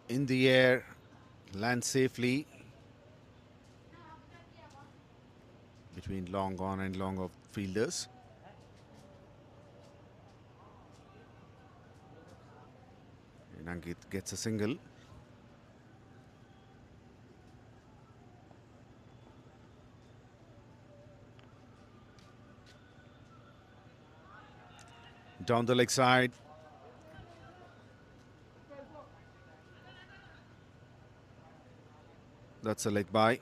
In the air, lands safely between long on and long off fielders. And Ankit gets a single. Down the leg side. That's a leg by.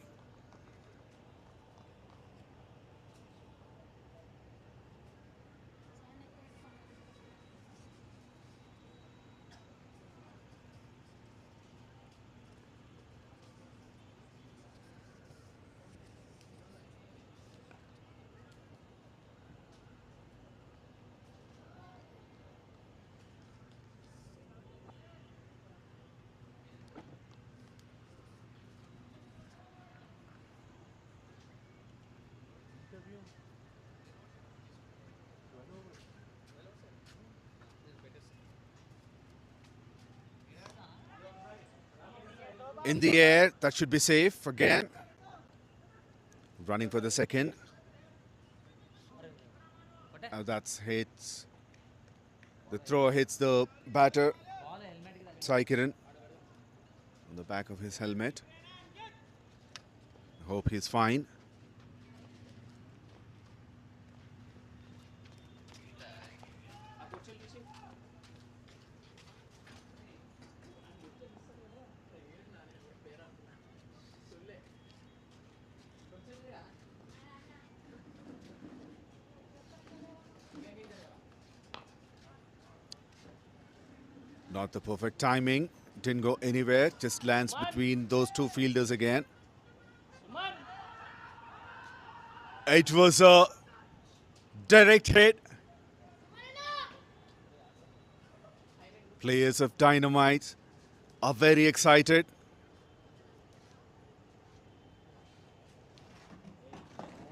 In the air, that should be safe again. Running for the second. That's hits. The throw hits the batter, 𝗙𝗂𝗃𝗃, on the back of his helmet. Hope he's fine. Not the perfect timing. Didn't go anywhere. Just lands between those two fielders again. It was a direct hit. Players of Dynamites are very excited.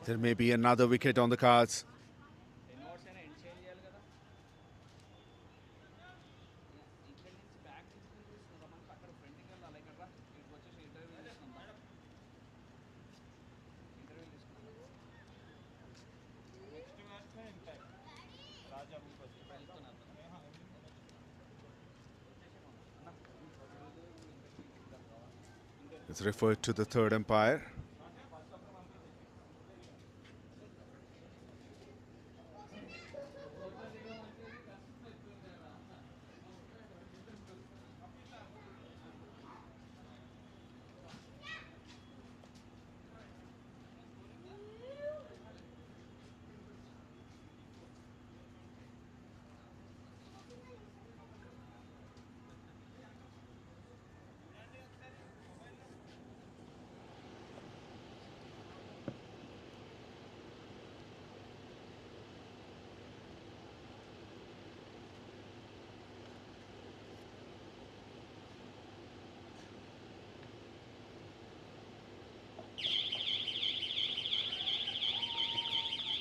There may be another wicket on the cards. It's referred to the third umpire.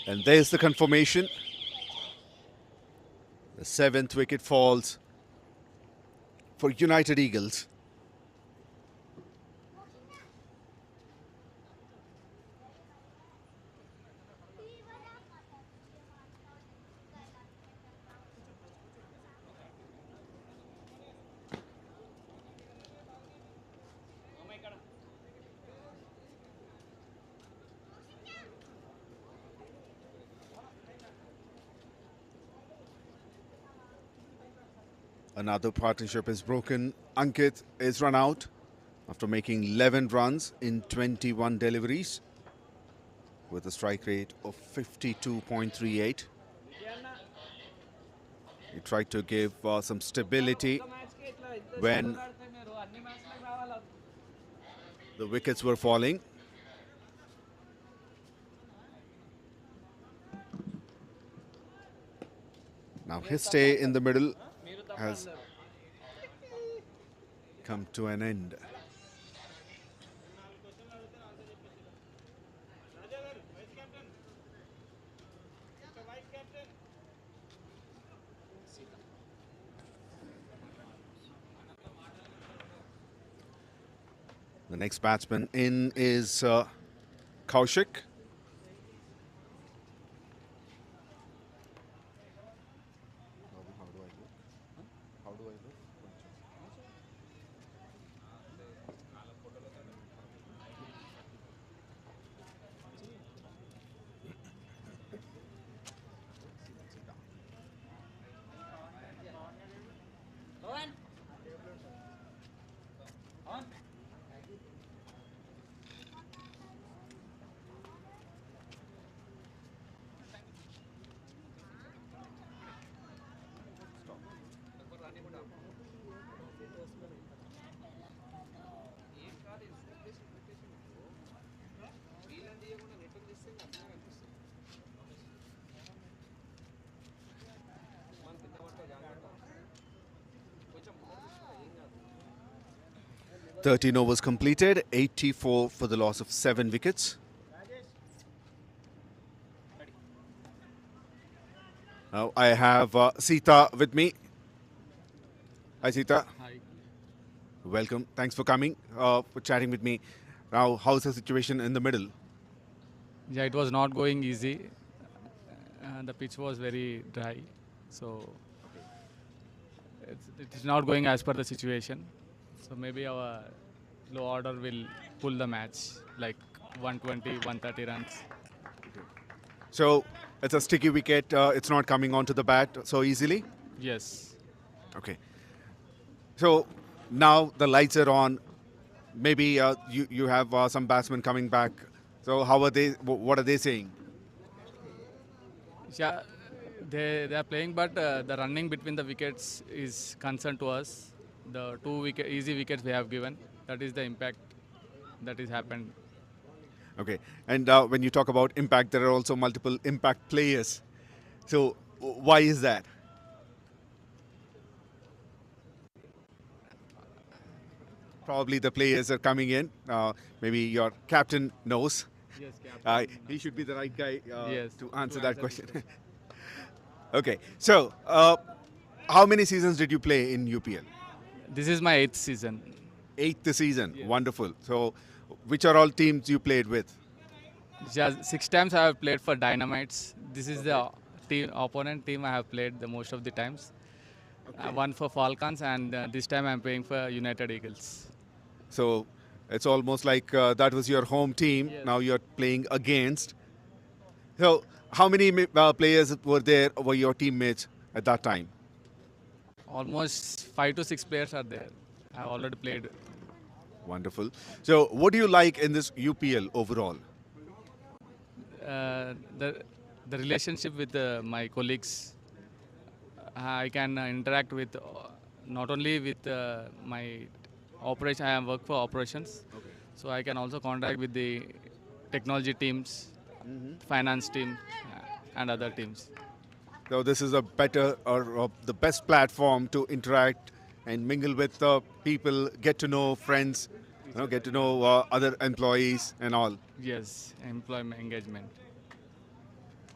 And there's the confirmation. The 7th wicket falls for United Eagles. Another partnership is broken. Ankit is run out after making 11 runs in 21 deliveries with a strike rate of 52.38. He tried to give some stability when the wickets were falling. Now his stay in the middle has come to an end. The next batsman in is 𝗀𝗃. Thirteen overs completed, 84 for the loss of 7 wickets. Now I have Sita with me. Hi Sita. Hi. Welcome. Thanks for coming, for chatting with me. Now, how's the situation in the middle? Yeah, it was not going easy. The pitch was very dry, so it is not going as per the situation. So maybe our low order will pull the match, like 120, 130 runs. So it's a sticky wicket. It's not coming onto the bat so easily? Yes. Okay. So now the lights are on. Maybe you have some batsmen coming back. So how are they? What are they saying? Yeah, they are playing, but the running between the wickets is concern to us. The easy wickets we have given, that is the impact that is happened. Okay. And when you talk about impact, there are also multiple impact players. So why is that? Probably the players are coming in. Maybe your captain knows. Yes, captain. He should be the right guy Yes, to answer to that question. Okay. So how many seasons did you play in UPL? This is my 8th season. 8th season. Yes. Wonderful. So which are all teams you played with? Yeah, 6 times I have played for Dynamites. This is the opponent team I have played the most of the times. One for Falcons, and this time I am playing for United Eagles. So it's almost like that was your home team. Yes. Now you're playing against. So how many players were your teammates at that time? Almost 5 to 6 players are there. I have already played. Wonderful. So what do you like in this UPL overall? The relationship with my colleagues. I can interact with not only with my operation. I work for operations, so I can also contact with the technology teams, finance team, and other teams. So this is a better or the best platform to interact and mingle with people, get to know friends, get to know other employees and all. Yes, employment engagement.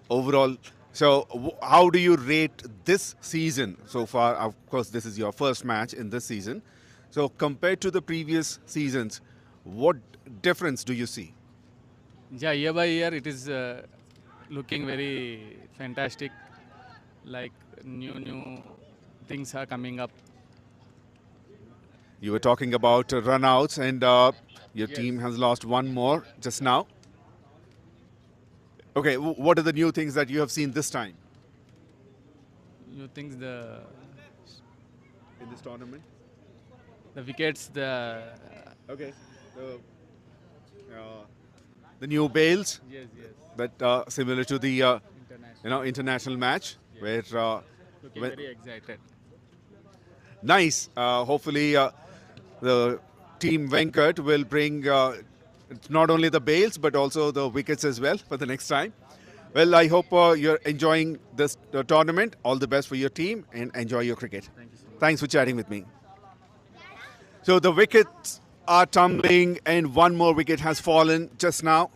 Overall, so how do you rate this season so far? Of course, this is your first match in this season. So compared to the previous seasons, what difference do you see? Yeah, year by year it is looking very fantastic. Like new things are coming up. You were talking about runouts, and your team has lost one more just now. Okay, what are the new things that you have seen this time? New things, in this tournament? the wickets, Okay, the new bails, yes, but similar to the international match, where looking very excited. nice. Hopefully, the team Venkat will bring not only the bails but also the wickets as well for the next time. Well, I hope you're enjoying this tournament. All the best for your team and enjoy your cricket. Thank you so much. Thanks for chatting with me. So the wickets are tumbling and one more wicket has fallen just now.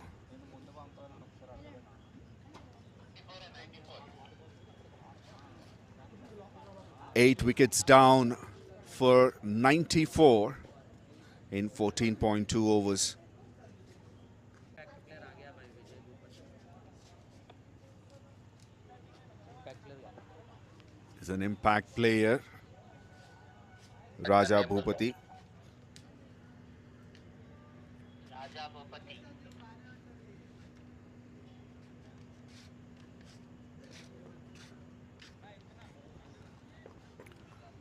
Eight wickets down for 94 in 14.2 overs. Is an impact player, 𝗙𝗵𝗃𝗲.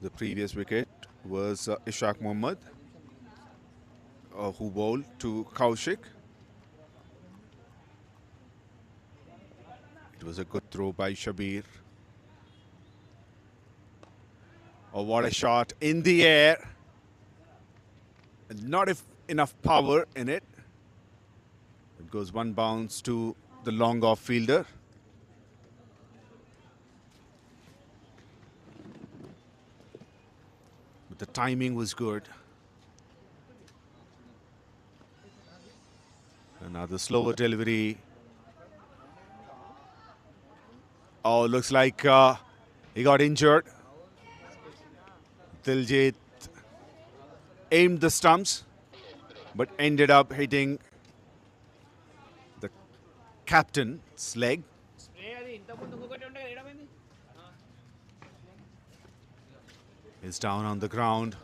The previous wicket was Ishaq Mohammed, who bowled to Kaushik. It was a good throw by Shabir. Oh, what a shot in the air. Not enough power in it. It goes one bounce to the long off fielder. But the timing was good. Another slower delivery. Oh, looks like he got injured. Diljit aimed the stumps, but ended up hitting the captain's leg. Is down on the ground.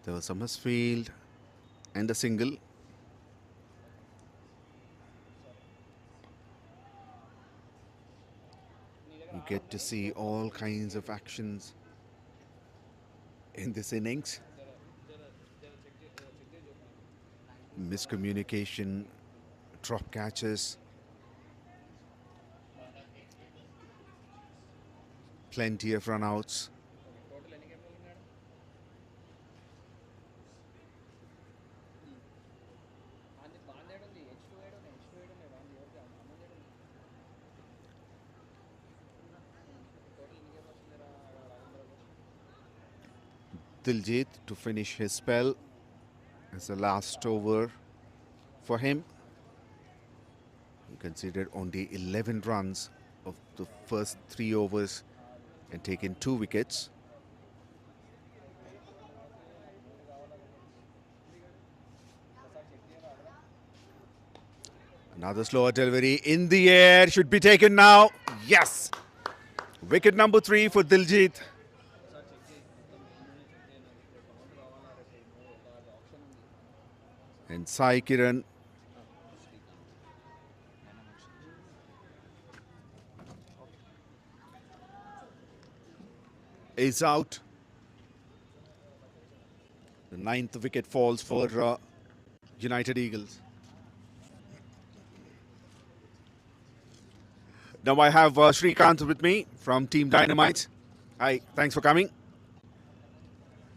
There was a misfield and a single. You get to see all kinds of actions in this innings. Miscommunication, drop catches, plenty of runouts. Diljit to finish his spell as the last over for him. He considered only 11 runs of the first 3 overs and taken 2 wickets. Another slower delivery in the air, should be taken now. Yes! Wicket number 3 for Diljit. And Sai Kiran is out. The 9th wicket falls for United Eagles. Now I have Srikanth with me from Team Dynamites. Hi, thanks for coming.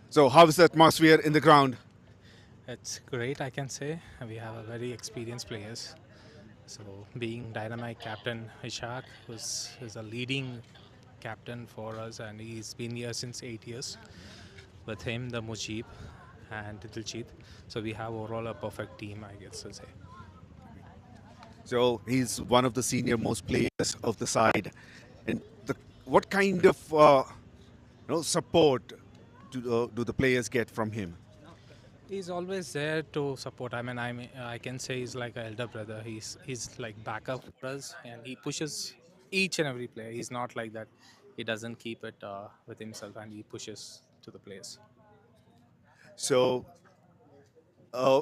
So how's the atmosphere in the ground? It's great, I can say. We have a very experienced players. So being Dynamite captain Ishaq, who's is a leading captain for us, and he's been here since 8 years. With him, the Mujib and Diljit. So we have overall a perfect team, I guess to say. So he's one of the senior most players of the side. And what kind of support do the players get from him? He's always there to support. I can say he's like an elder brother. He's like backup for us, and he pushes each and every player. He's not like that. He doesn't keep it with himself, and he pushes to the players. So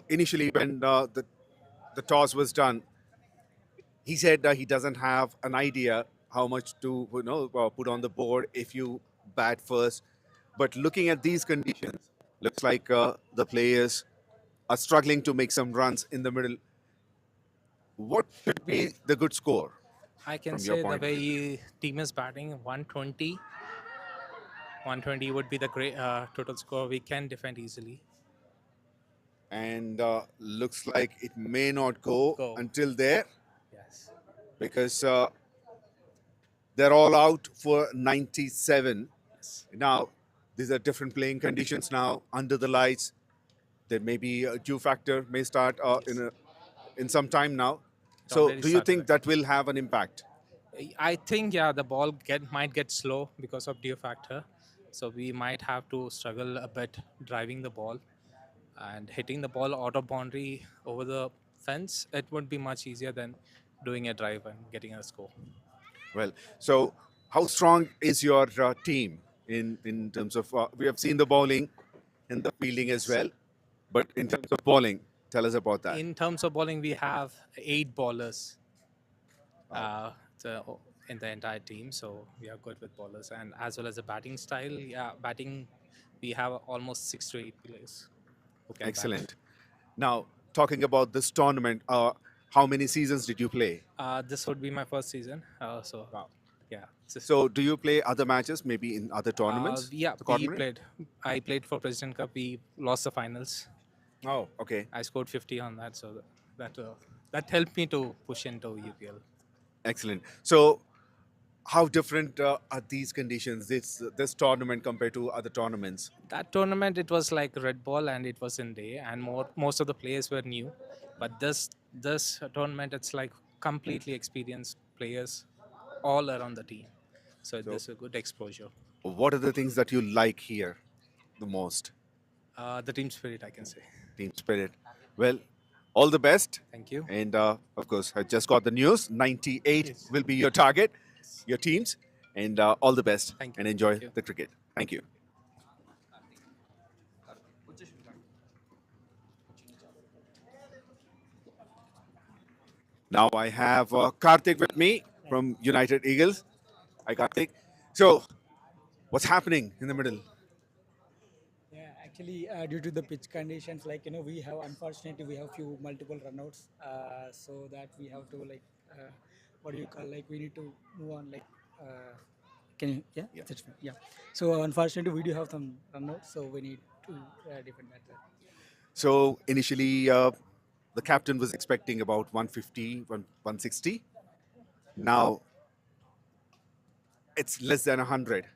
initially, when the toss was done, he said he doesn't have an idea how much to put on the board if you bat first. But looking at these conditions, looks like the players are struggling to make some runs in the middle. What should be the good score? I can say the way team is batting, 120. 120 would be the great total score. We can defend easily. And looks like it may not go until there. Yes. Because they're all out for 97. Yes. Now, these are different playing conditions now under the lights. There may be a Q factor may start in some time now. So do you think that will have an impact? I think, yeah, the ball might get slow because of dew factor. So we might have to struggle a bit driving the ball and hitting the ball out of boundary over the fence. It would be much easier than doing a drive and getting a score. Well, so how strong is your team in terms of, we have seen the bowling and the fielding as well, but in terms of bowling, tell us about that. In terms of bowling, we have 8 bowlers in the entire team, so we are good with bowlers. And as well as the batting style, batting, we have almost 6 to 8 players who can bat. Excellent. Now, talking about this tournament, how many seasons did you play? This would be my first season, so yeah. So, do you play other matches, maybe in other tournaments? Yeah, The we tournament? played. I played for President Cup. We lost the finals. Oh, okay. I scored 50 on that, so that helped me to push into UPL. Excellent. So, how different are these conditions, this tournament compared to other tournaments? That tournament, it was like red ball and it was in day, and most of the players were new. But this tournament, it's like completely experienced players all around the team. So there's a good exposure. What are the things that you like here the most? The team spirit, I can say. Team spirit. Well, all the best. Thank you. And of course, I just got the news. 98 will be your target, your teams. And all the best. Thank you. And enjoy Thank you. the cricket. Thank you. Now I have Karthik with me from United Eagles. Hi, Karthik. So, what's happening in the middle? Yeah, actually, due to the pitch conditions, like, we have, unfortunately, we have few multiple runouts, so that we have to, like, what do you call, like, we need to move on, like, can you, yeah? That's fine, yeah. So, unfortunately, we do have some runouts, so we need to defend that. So, initially, the captain was expecting about 150, 160. Now, it's less than 100.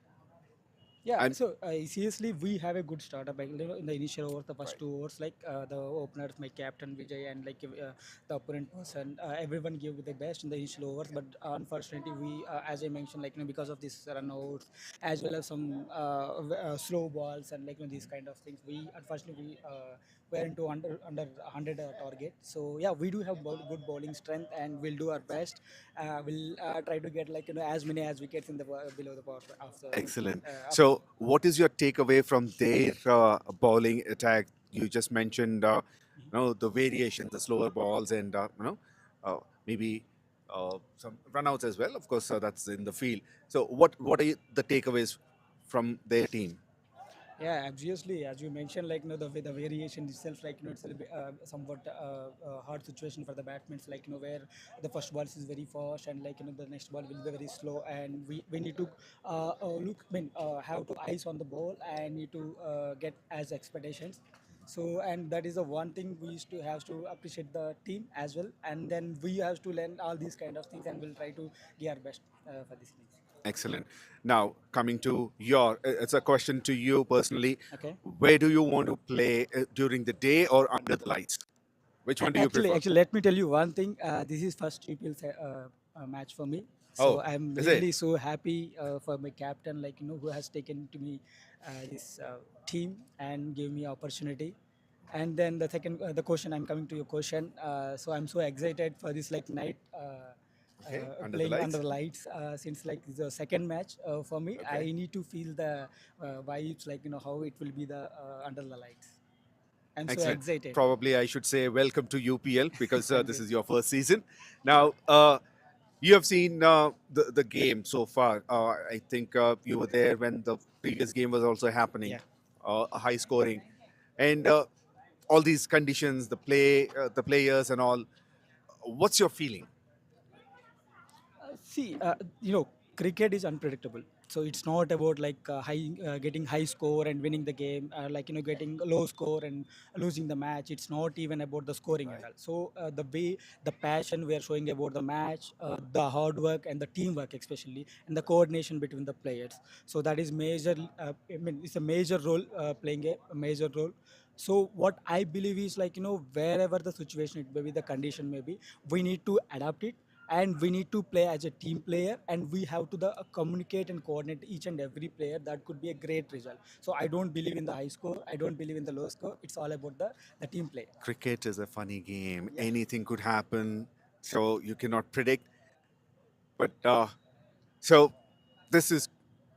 Yeah, And- so seriously, we have a good startup. Like, in the initial overs, the first 2 overs, like the openers, my captain Vijay, and like the opponent person, everyone gave the best in the initial overs. But unfortunately, we, as I mentioned, like, because of these runouts, as well as some slow balls and like, these kind of things, we unfortunately were into under 100 target. So yeah, we do have good bowling strength, and we'll do our best. We'll try to get, like, as many as wickets in the below the power after. Excellent. So, what is your takeaway from their bowling attack? You just mentioned, the variation, the slower balls, and maybe some runouts as well. Of course, that's in the field. So, what are the takeaways from their team? Yeah, obviously, as you mentioned, like, the variation itself, like, it's a bit, somewhat hard situation for the batsmen, like, where the first ball is very fast, and like, the next ball will be very slow, and we need to have to eyes on the ball and need to get as expectations. So, and that is the one thing we used to have to appreciate the team as well, and then we have to learn all these kind of things, and we'll try to give our best for this things. Excellent. Now, coming to it's a question to you personally. Okay. Where do you want to play during the day or under the lights? Which one do you prefer? Actually, let me tell you one thing. This is first UPL match for me. So Oh, I'm is really it? so happy for my captain, like, who has taken to me this team and gave me opportunity. And then the second, the question, I'm coming to your question. So I'm so excited for this, like, night. Under the Playing lights. under lights, since like the second match for me, Okay. I need to feel the vibes, like, how it will be the under the lights. I'm so Excellent. excited. Probably I should say welcome to UPL because Thank this you. is your first season. Now, you have seen the game so far. I think you were there when the previous game was also happening, Yeah. high scoring, and all these conditions, the players, and all. What's your feeling? See, cricket is unpredictable. So it's not about like getting high score and winning the game, like, getting low score and losing the match. It's not even about the scoring at all. So the way, the passion we are showing about the match, the hard work and the teamwork especially, and the coordination between the players. So that is major. It's a major role, playing a major role. So what I believe is, like, wherever the situation it may be, the condition may be, we need to adapt it and we need to play as a team player, and we have to communicate and coordinate each and every player. That could be a great result. So I don't believe in the high score, I don't believe in the low score. It's all about the team play. Cricket is a funny game. Anything could happen, so you cannot predict. But so this is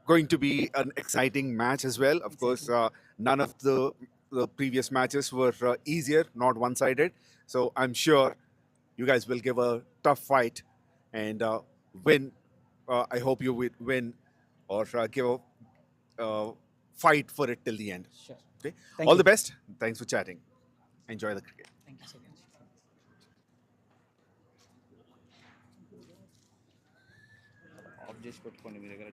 going to be an exciting match as well. Of course, none of the previous matches were easier, not one-sided. So I'm sure you guys will give a tough fight and win. I hope you will win or give a fight for it till the end. Sure. Okay. Thank All you. the best. Thanks for chatting. Enjoy the cricket. Thank you so much. Of చేసి పెట్టుకోండి మీ దగ్గర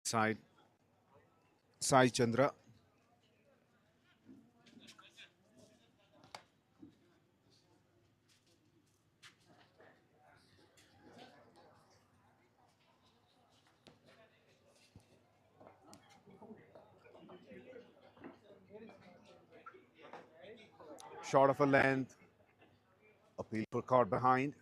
Side Sai Chandra. Short of a length. Appeal for caught behind.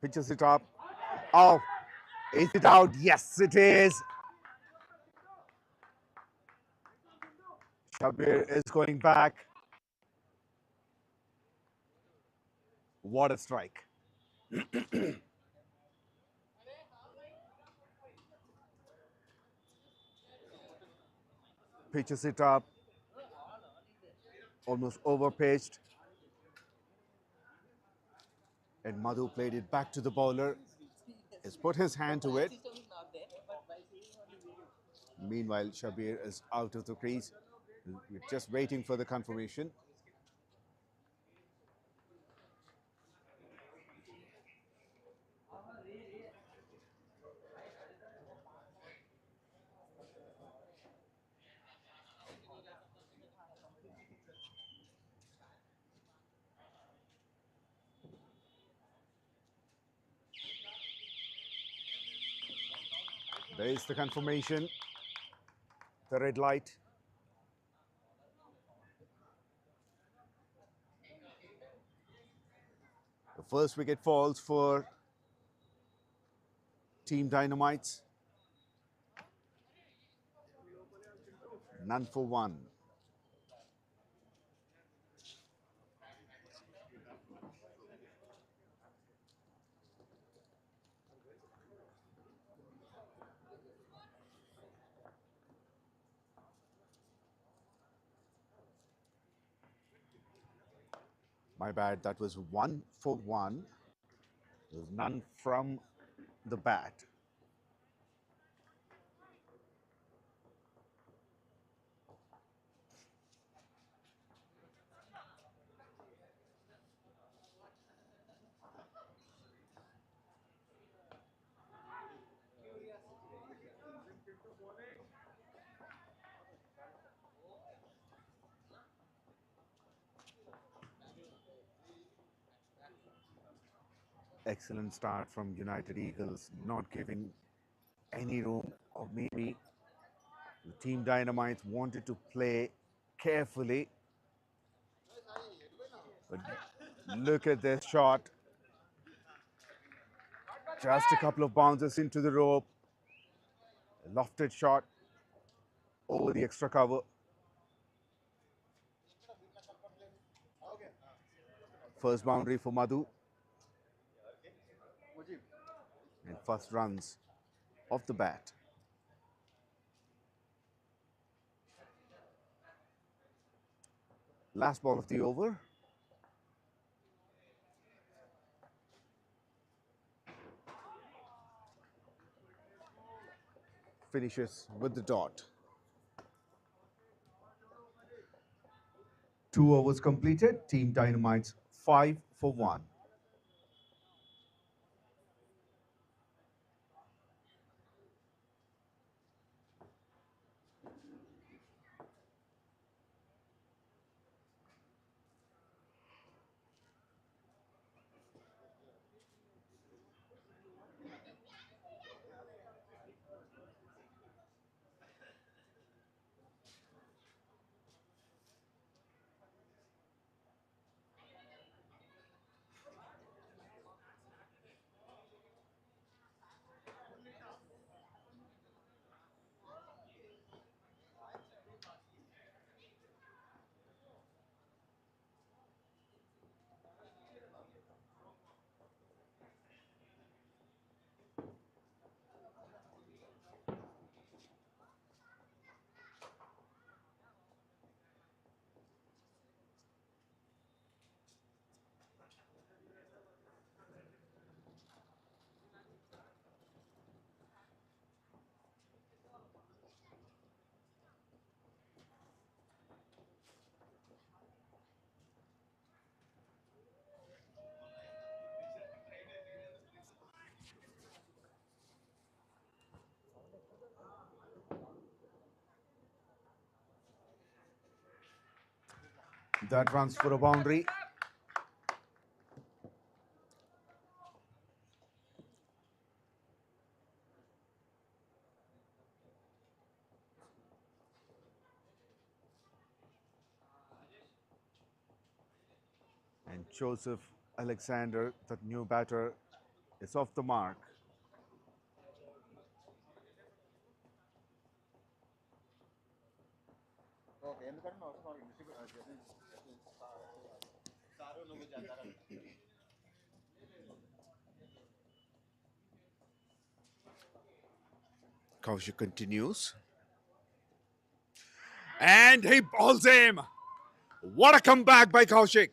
Pitches it up. Oh, is it out? Yes, it is. 𝗃𝗏𝗃𝗃 is going back. What a strike. Pitches it up. Almost overpitched. And Madhu played it back to the bowler. He's put his hand to it. Meanwhile, 𝗃𝗏𝗃𝗃 is out of the crease. We're just waiting for the confirmation. There is the confirmation. The red light. The first wicket falls for Team Dynamites. None for one. My bad, that was 1 for 1. There's none from the bat. Excellent start from United Eagles, not giving any room, or maybe the Team Dynamites wanted to play carefully. But look at this shot. Just a couple of bounces into the rope. A lofted shot over the extra cover. First boundary for Madhu. And first runs of the bat. Last ball of the over. Finishes with the dot. 2 overs completed. Team Dynamites 5 for 1. That runs for a boundary. And Joseph Alexander, the new batter, is off the mark. Kaushik continues. And he bowls him. What a comeback by Kaushik.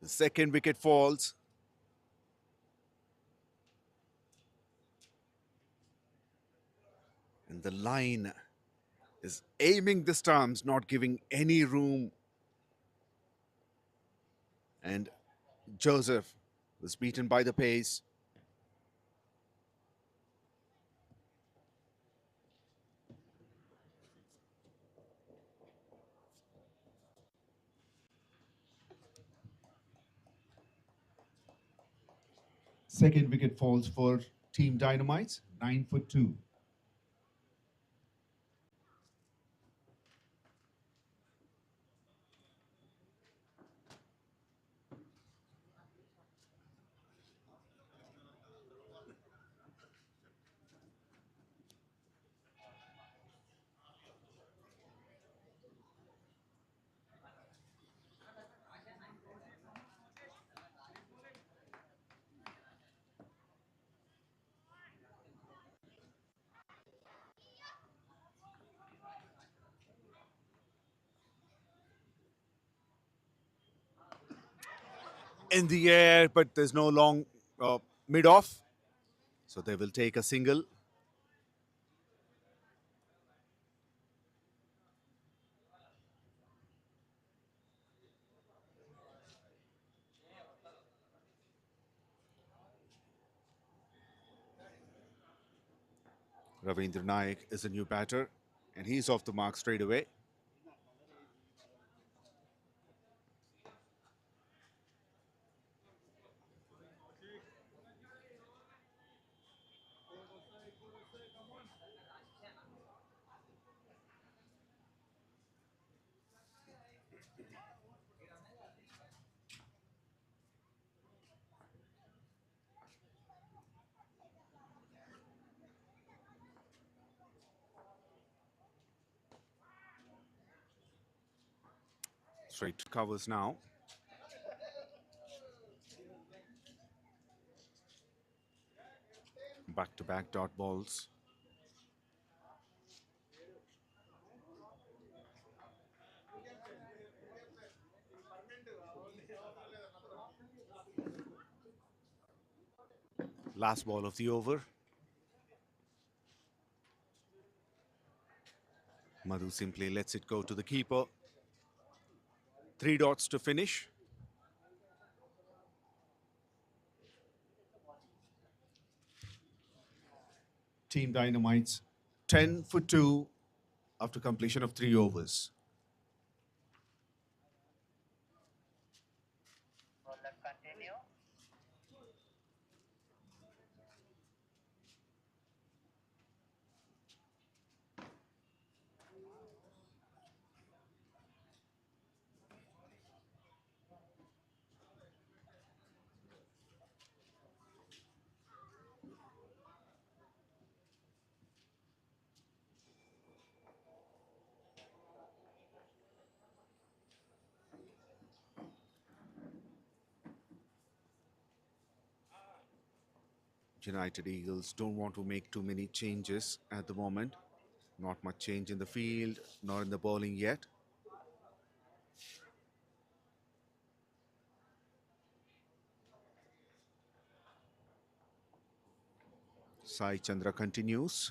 The second wicket falls. And the line is aiming the stumps, not giving any room. And Joseph was beaten by the pace. Second wicket falls for Team Dynamites, 9 for 2. In the air, but there's no long mid-off. So they will take a single. Ravindra Naik is a new batter, and he's off the mark straight away. Straight covers now. Back-to-back dot balls. Last ball of the over. Madhu simply lets it go to the keeper. 3 dots to finish. Team Dynamites 10 for 2 after completion of 3 overs. United Eagles don't want to make too many changes at the moment. Not much change in the field, nor in the bowling yet. Sai Chandra continues.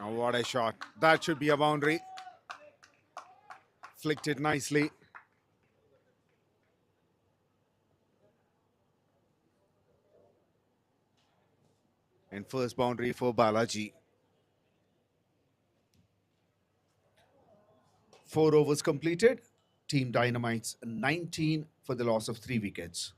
Oh, what a shot. That should be a boundary. Flicked it nicely. And first boundary for Balaji. 4 overs completed. Team Dynamites 19 for the loss of 3 wickets.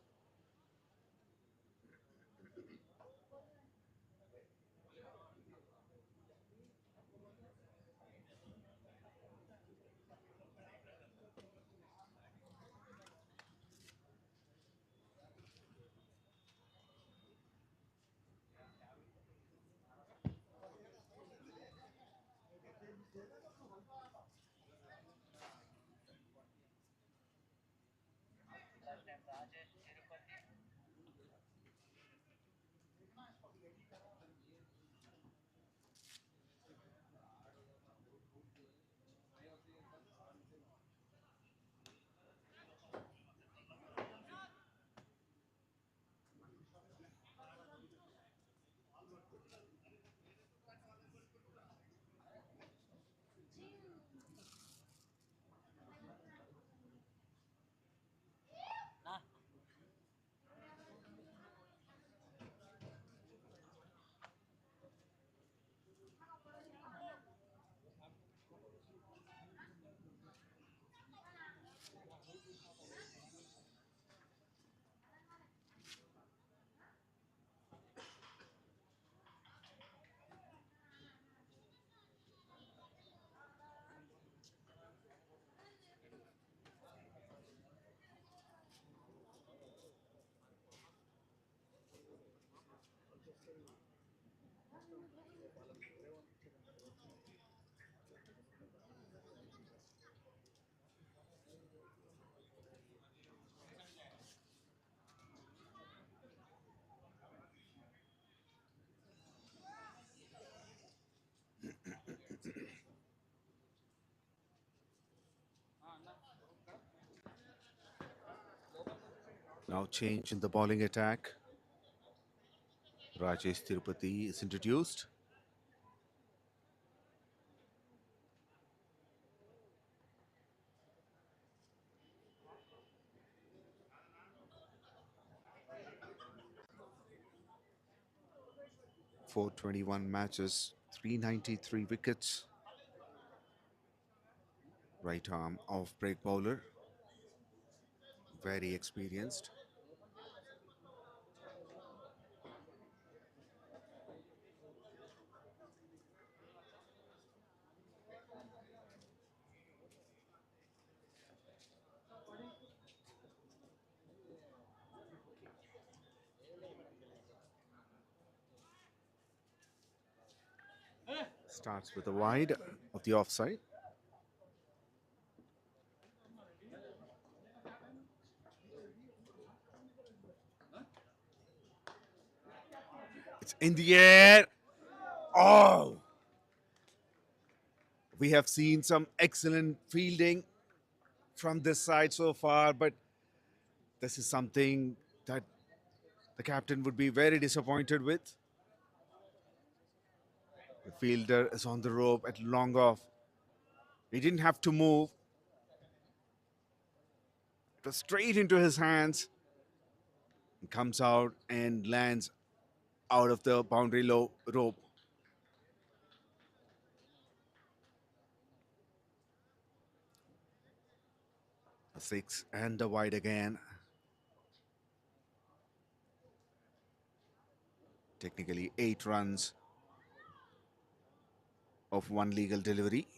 Now change in the bowling attack. Rajesh Tirupati is introduced. .421 matches, 393 wickets. Right arm off break bowler. Very experienced. Starts with a wide of the offside. It's in the air. Oh! We have seen some excellent fielding from this side so far, but this is something that the captain would be very disappointed with. The fielder is on the rope at long off. He didn't have to move. It was straight into his hands. He comes out and lands out of the boundary low rope. A 6 and a wide again. Technically 8 runs of 1 legal delivery.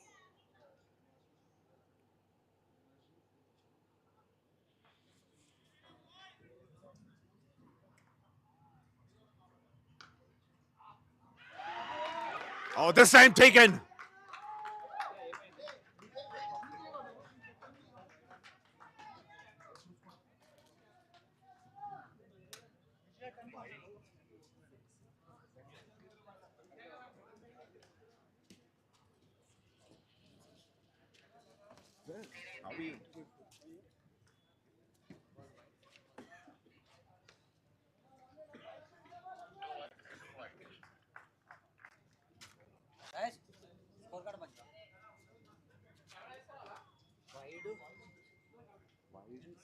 Oh, this time taken.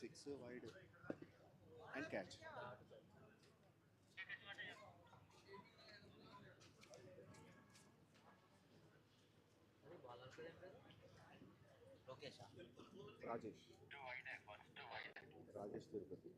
6 wide and catch. Rajesh. Rajesh Tirupati.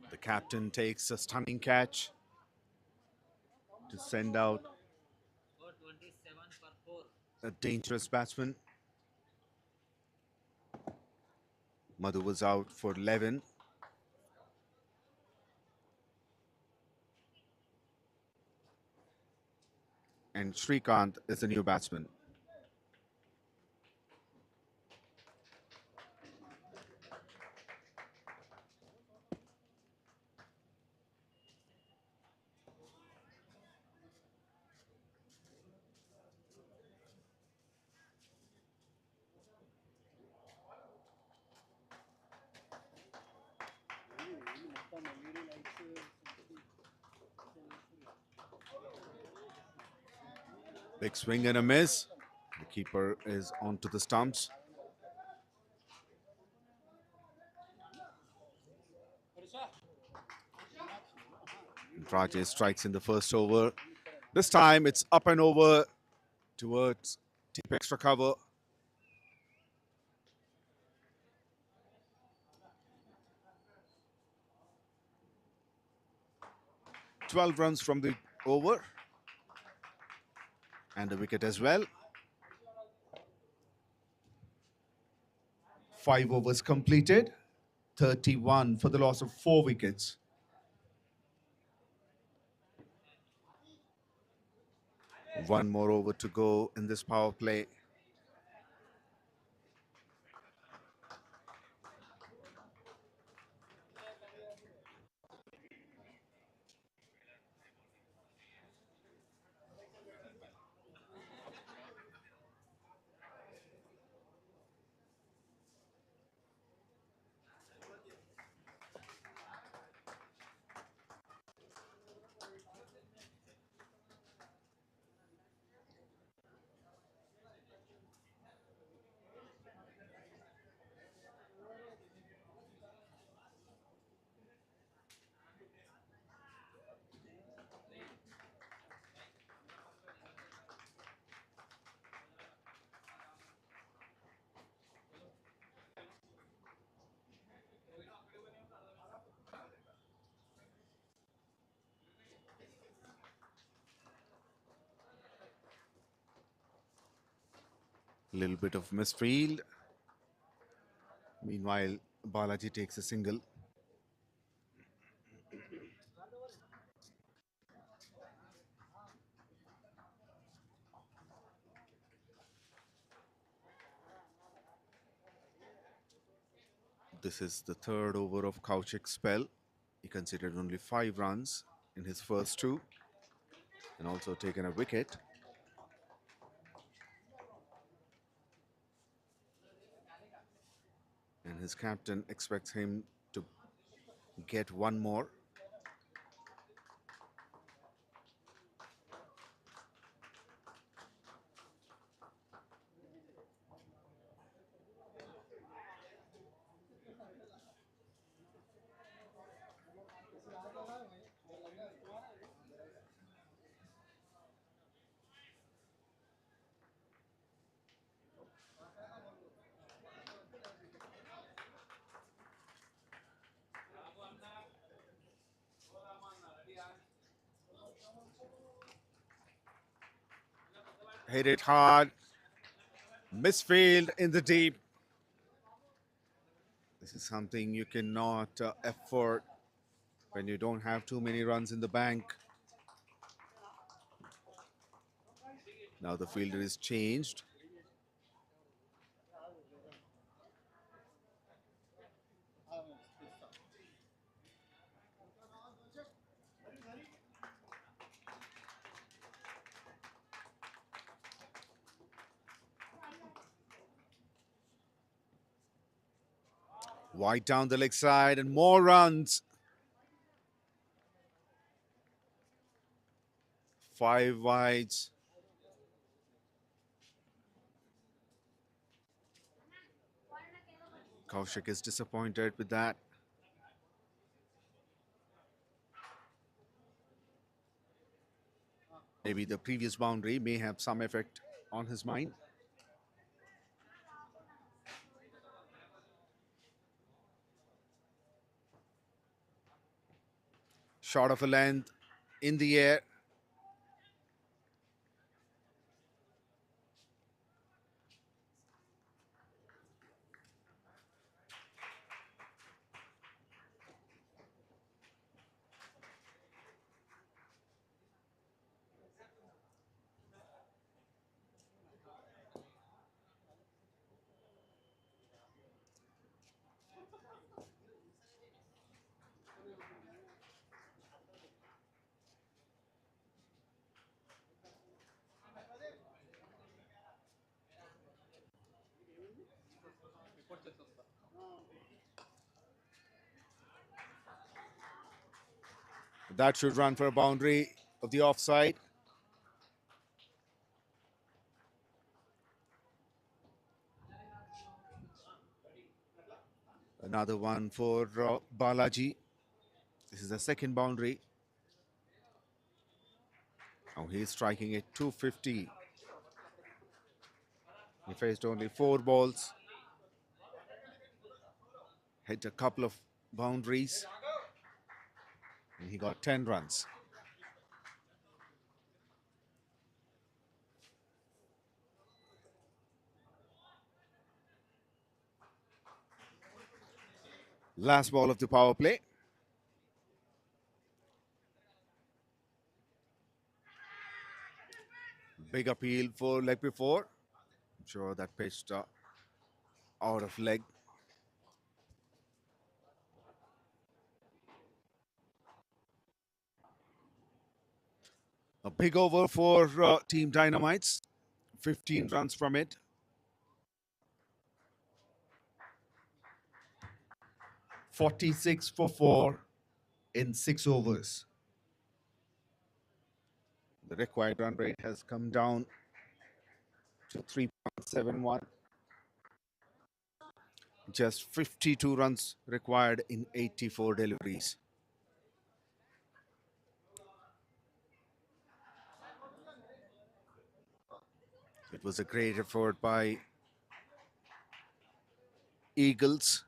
The captain takes a stunning catch to send out a dangerous batsman. Madhu was out for 11. And Srikanth is the new batsman. Big swing and a miss. The keeper is onto the stumps. Rajesh strikes in the first over. This time it's up and over towards deep extra cover. "12 runs from the over and a wicket as well. 5 overs completed. 31 for the loss of 4 wickets. One more over to go in this power play. Little bit of misfield. Meanwhile, Balaji takes a single. This is the third over of Kaushik's spell. He considered only 5 runs in his first 2 and also taken a wicket. And his captain expects him to get one more. Hit it hard. Misfield in the deep. This is something you cannot afford when you don't have too many runs in the bank. Now the fielder is changed. Wide down the leg side and more runs. 5 wides. Kaushik is disappointed with that. Maybe the previous boundary may have some effect on his mind. Short of a length in the air. That should run for a boundary of the offside. Another one for Balaji. This is the second boundary. Now he's striking at 250. He faced only 4 balls. Hit a couple of boundaries. And he got 10 runs. Last ball of the power play. Big appeal for leg before. I'm sure that pitched out of leg. A big over for Team Dynamites. 15 runs from it. (46 for 4) in 6 overs. The required run rate has come down to 3.71. Just 52 runs required in 84 deliveries. It was a great effort by Eagles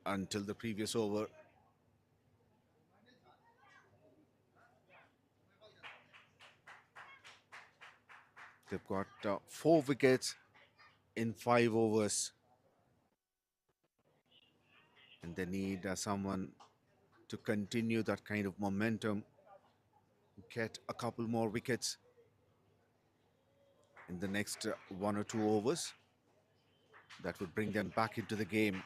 until the previous over. They've got 4 wickets in 5 overs. And they need someone to continue that kind of momentum, get a couple more wickets in the next 1 or 2 overs. That would bring them back into the game.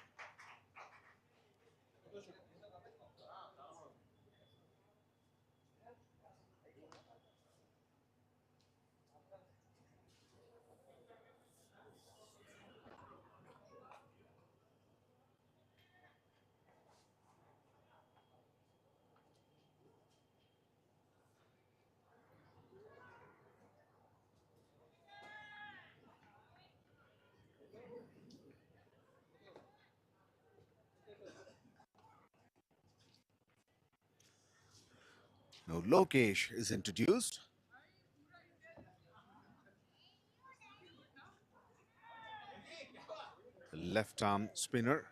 Now Lokesh is introduced. Left arm spinner.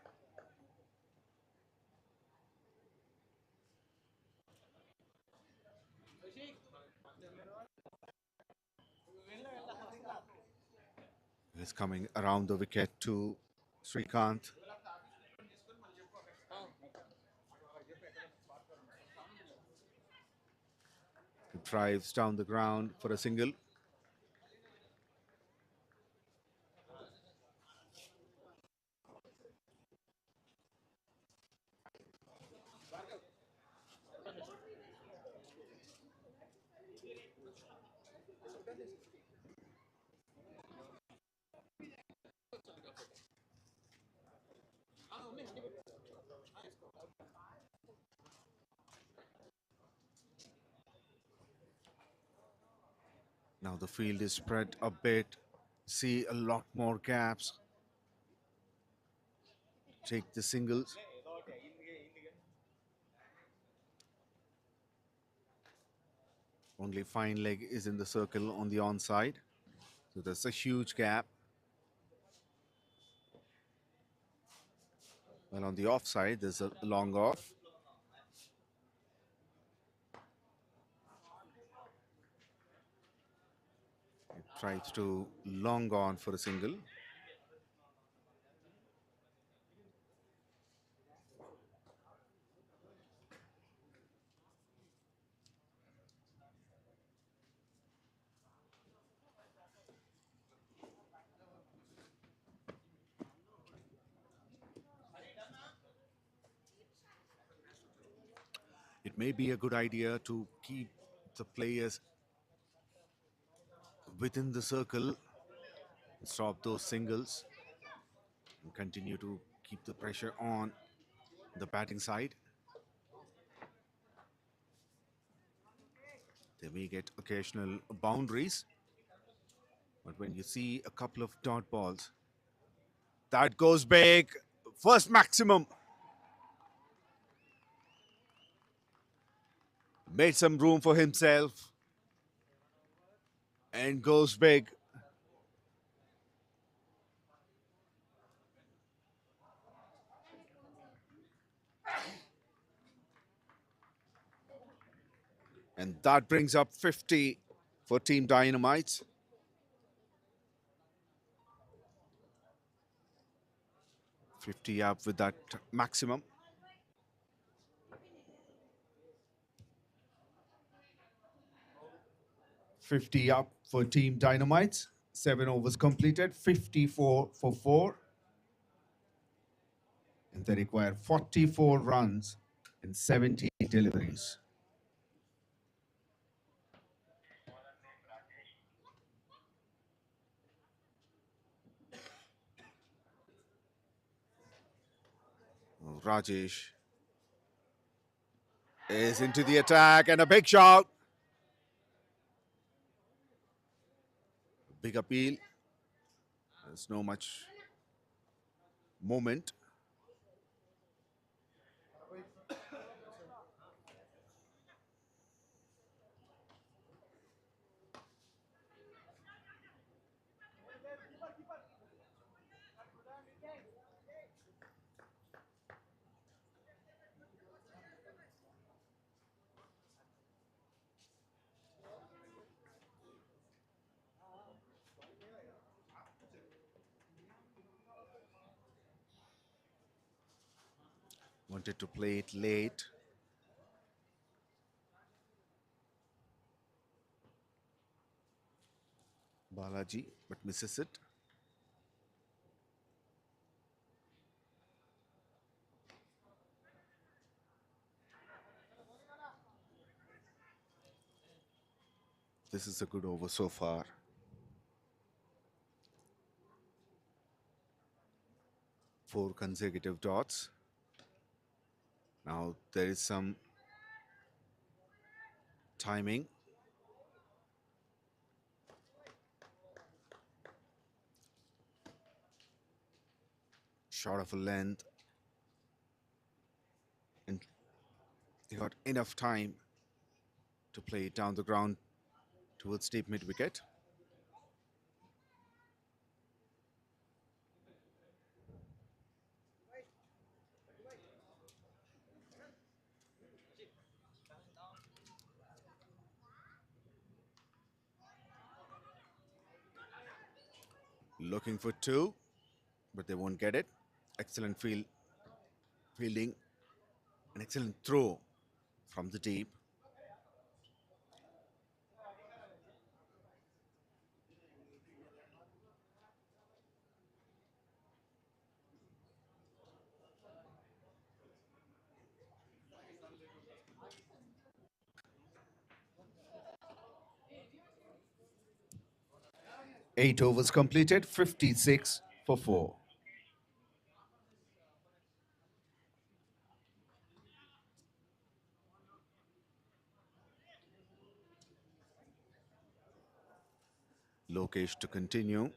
He's coming around the wicket to Srikanth. He drives down the ground for a single. Now the field is spread a bit. See a lot more gaps. Take the singles. Only fine leg is in the circle on the onside. So there's a huge gap. Well, on the offside, there's a long off. It tries to long on for a single. It may be a good idea to keep the players within the circle, stop those singles, and continue to keep the pressure on the batting side. They may get occasional boundaries, but when you see a couple of dot balls, that goes big. First maximum. Made some room for himself and goes big. And that brings up 50 for Team Dynamites. $50 up with that maximum. $50 up for Team Dynamites. 7 overs completed, 54 for 4. And they require 44 runs and 70 deliveries. Oh, Rajesh is into the attack and a big shot. Big appeal. There's no much moment. Wanted to play it late. Balaji, but misses it. This is a good over so far. Four consecutive dots. Now there is some timing. Short of a length. And they got enough time to play it down the ground towards deep mid wicket. Looking for 2, but they won't get it. Excellent fielding, an excellent throw from the deep. Eight overs completed, 56 for 4. 𝘊𝗚𝗏 to continue.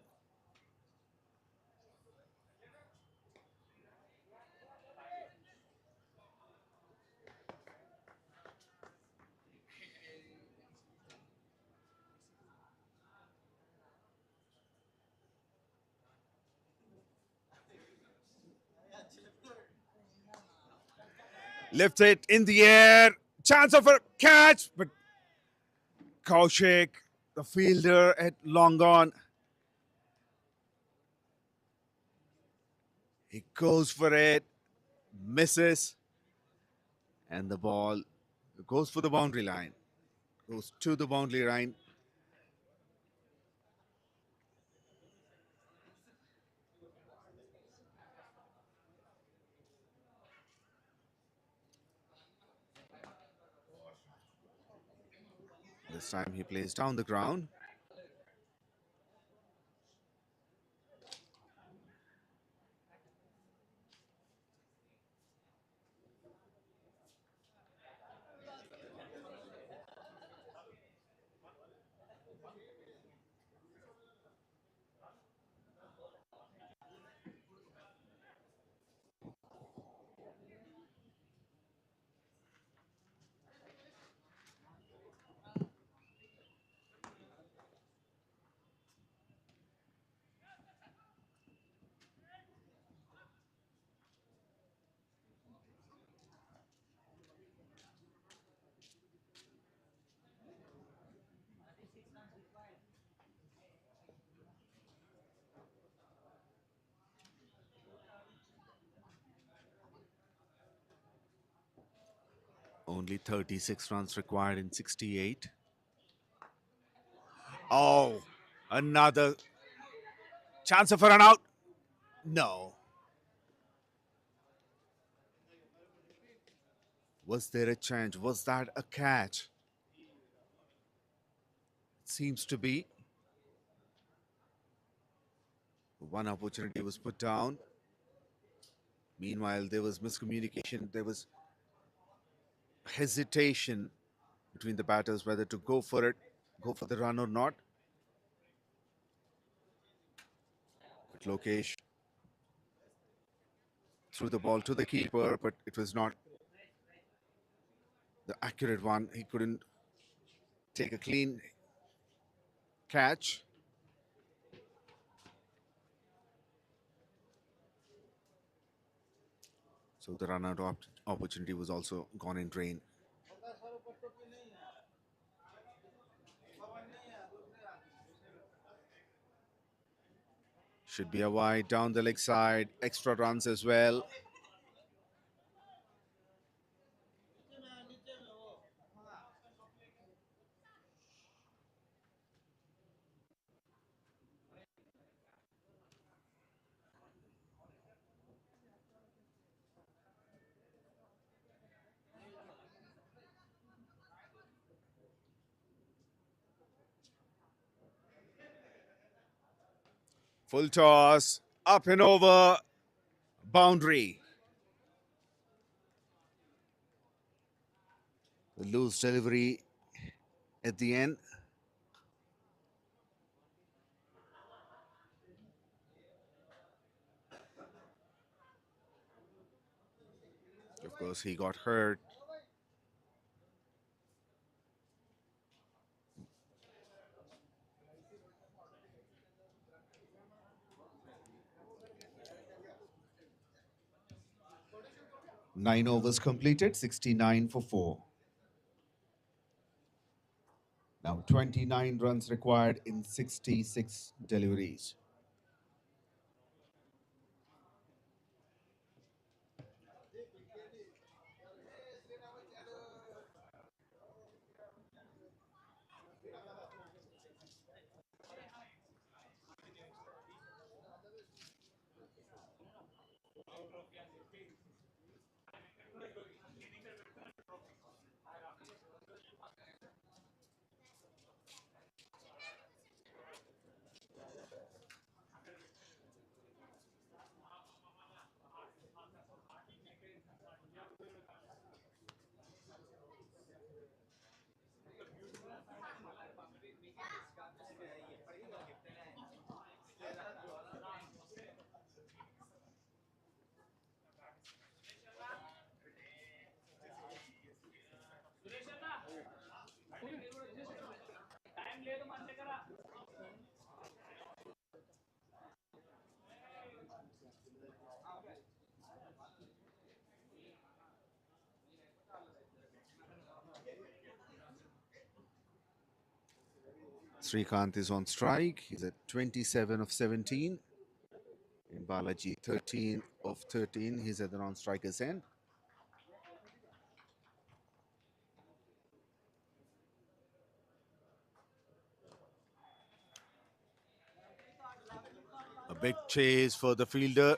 Lifts it in the air. Chance of a catch, but Kaushik, the fielder, had long gone. He goes for it, misses, and the ball goes for the boundary line. Goes to the boundary line. This time he plays down the ground. Only 36 runs required in 68. Oh, another chance of a run out. No. Was there a change? Was that a catch? It seems to be. One opportunity was put down. Meanwhile, there was miscommunication. There was hesitation between the batters whether to go for it, go for the run or not. But 𝘊𝗚𝗏 threw the ball to the keeper, but it was not the accurate one. He couldn't take a clean catch. So the run out opportunity was also gone in drain. Should be a wide down the leg side. Extra runs as well. Full toss, up and over, boundary. The loose delivery at the end. Of course, he got hurt. Nine overs completed, 69 for 4. Now 29 runs required in 66 deliveries. Srikanth is on strike. He's at 27 of 17. And Balaji 13 of 13. He's at the non-striker's end. A big chase for the fielder.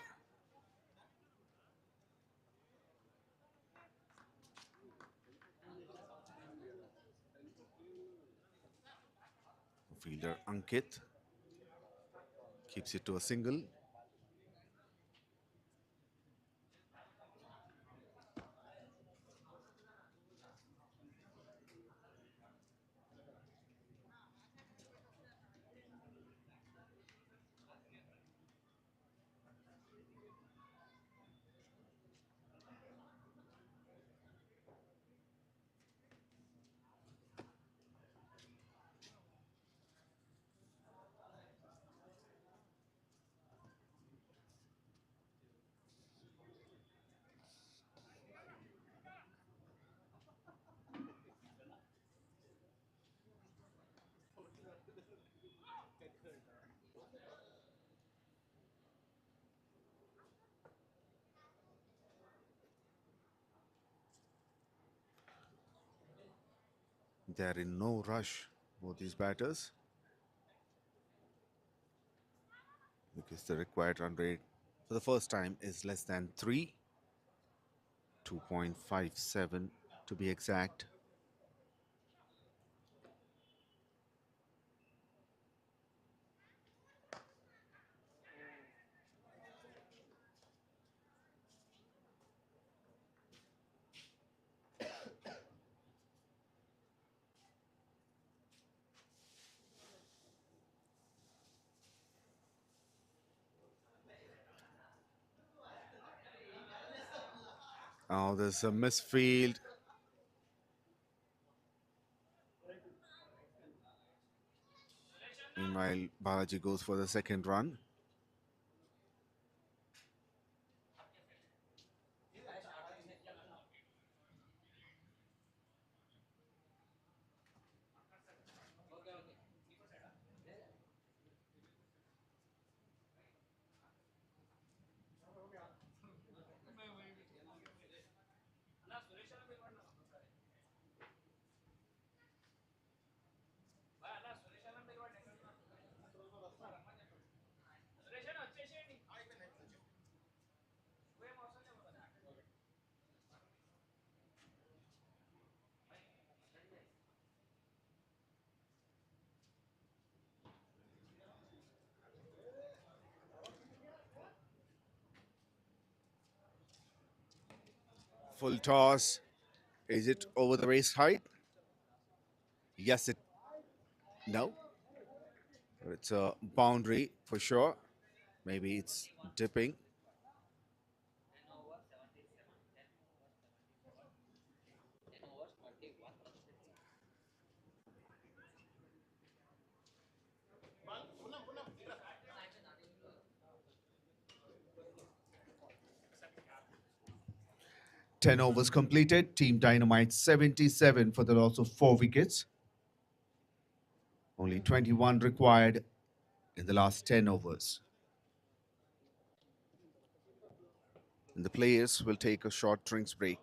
Fielder Ankit keeps it to a single. They're in no rush, both these batters, because the required run rate for the first time is less than 3. 2.57 to be exact. Oh, there's a misfield. Meanwhile, Balaji goes for the second run. Full toss. Is it over the waist height? Yes, it. No. It's a boundary for sure. Maybe it's dipping. Ten overs completed. Team Dynamite 77 for the loss of 4 wickets. Only 21 required in the last 10 overs. And the players will take a short drinks break.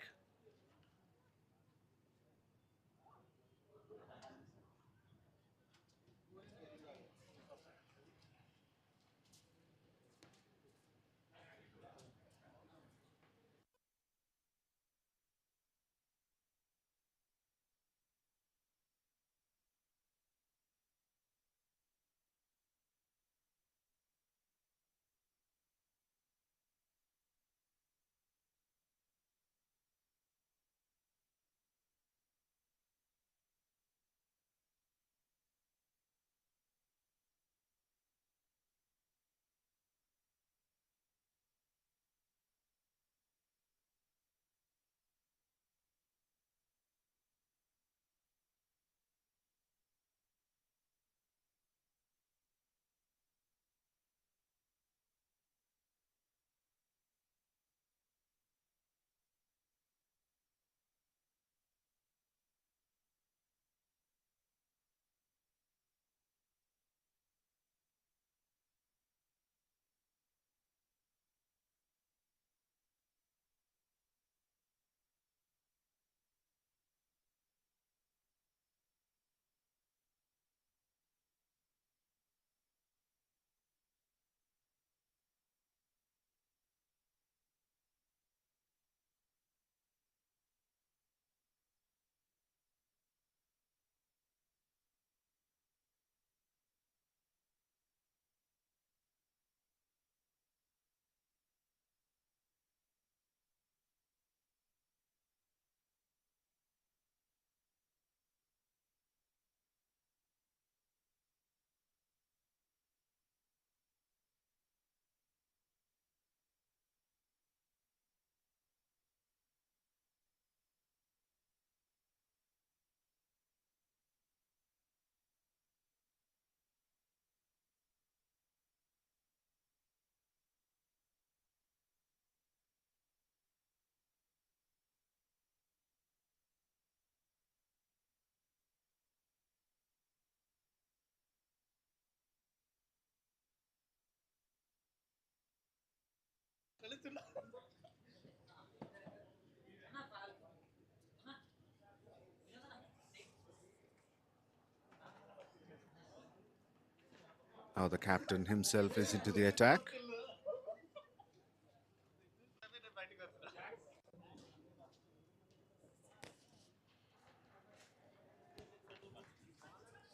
Now the captain himself is into the attack.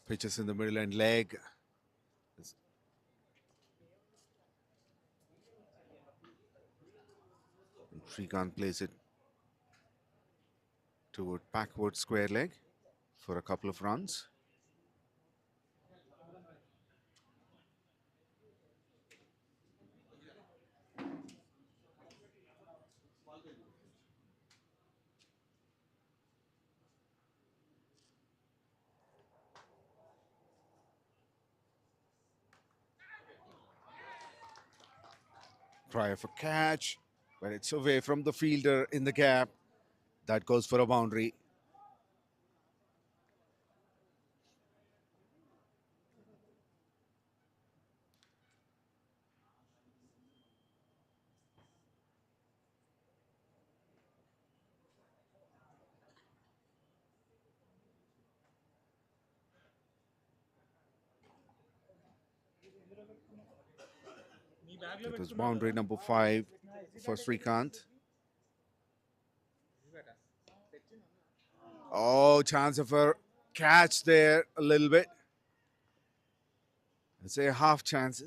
Pitches in the middle and leg. And Srikanth plays it toward backward square leg for a couple of runs. Try for catch, but it's away from the fielder in the gap. That goes for a boundary. It was boundary number 5 for Srikanth. Oh, chance of a catch there a little bit. Let's say half chance.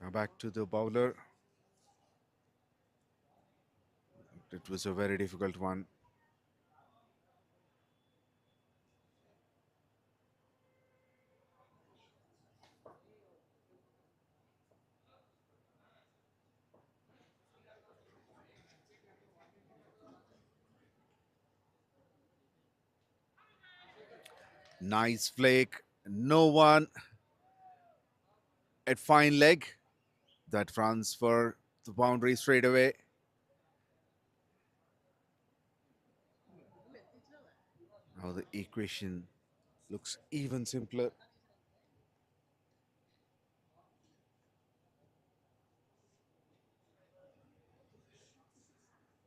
Now back to the bowler. It was a very difficult one. Nice flake. No one at fine leg. That runs for the boundary straight away. Now the equation looks even simpler.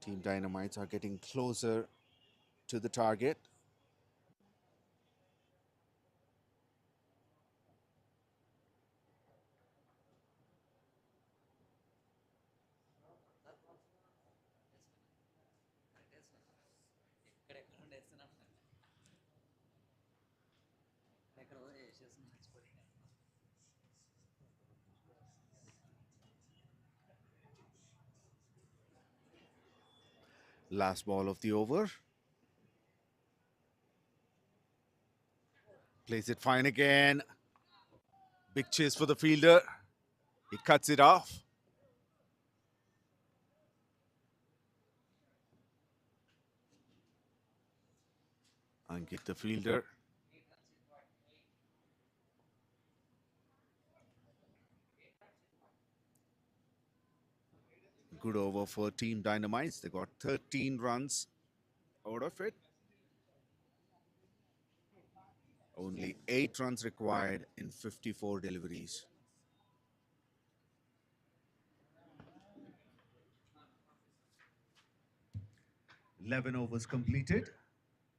Team Dynamites are getting closer to the target. Last ball of the over. Plays it fine again. Big chase for the fielder. He cuts it off. Ankit the fielder. Good over for Team Dynamites. They got 13 runs out of it. Only 8 runs required in 54 deliveries. "11 overs completed.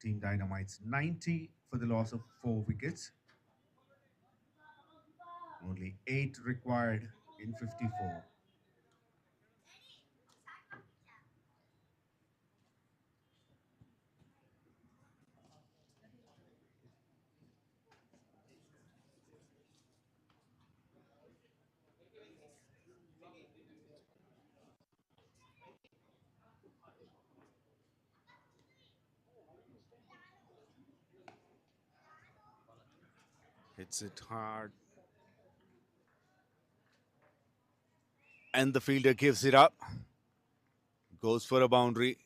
Team Dynamites 90 for the loss of 4 wickets. Only 8 required in 54. Hits it hard. And the fielder gives it up. Goes for a boundary.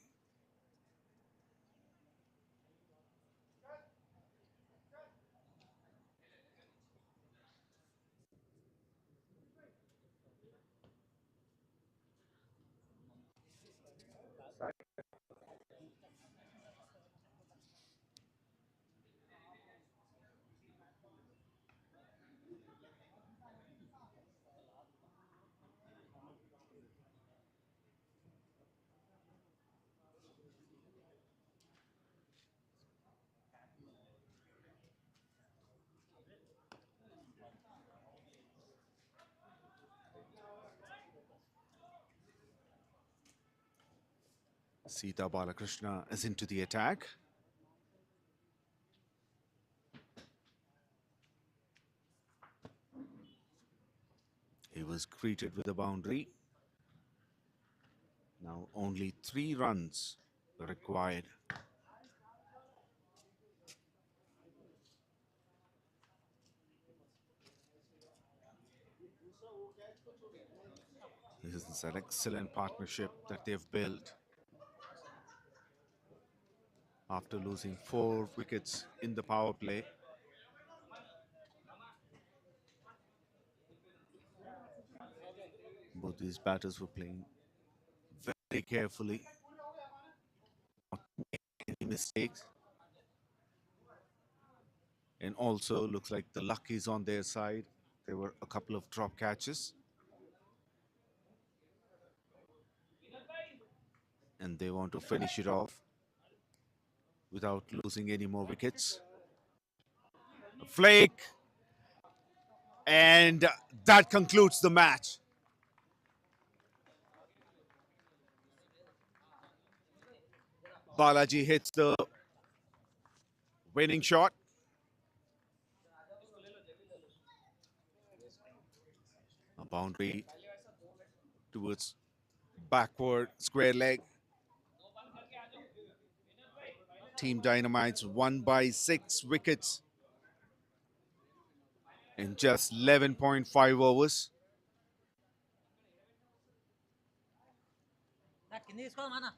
𝗃𝗏𝗃𝗃 is into the attack. He was greeted with a boundary. Now only 3 runs required. This is an excellent partnership that they've built. After losing 4 wickets in the power play, both these batters were playing very carefully, not making any mistakes. And also looks like the luck is on their side. There were a couple of drop catches. And they want to finish it off without losing any more wickets. A flake. And that concludes the match. Balaji hits the winning shot. A boundary towards backward square leg. Team Dynamites won by 6 wickets in just 11.5 overs. Nah, kini isko mana?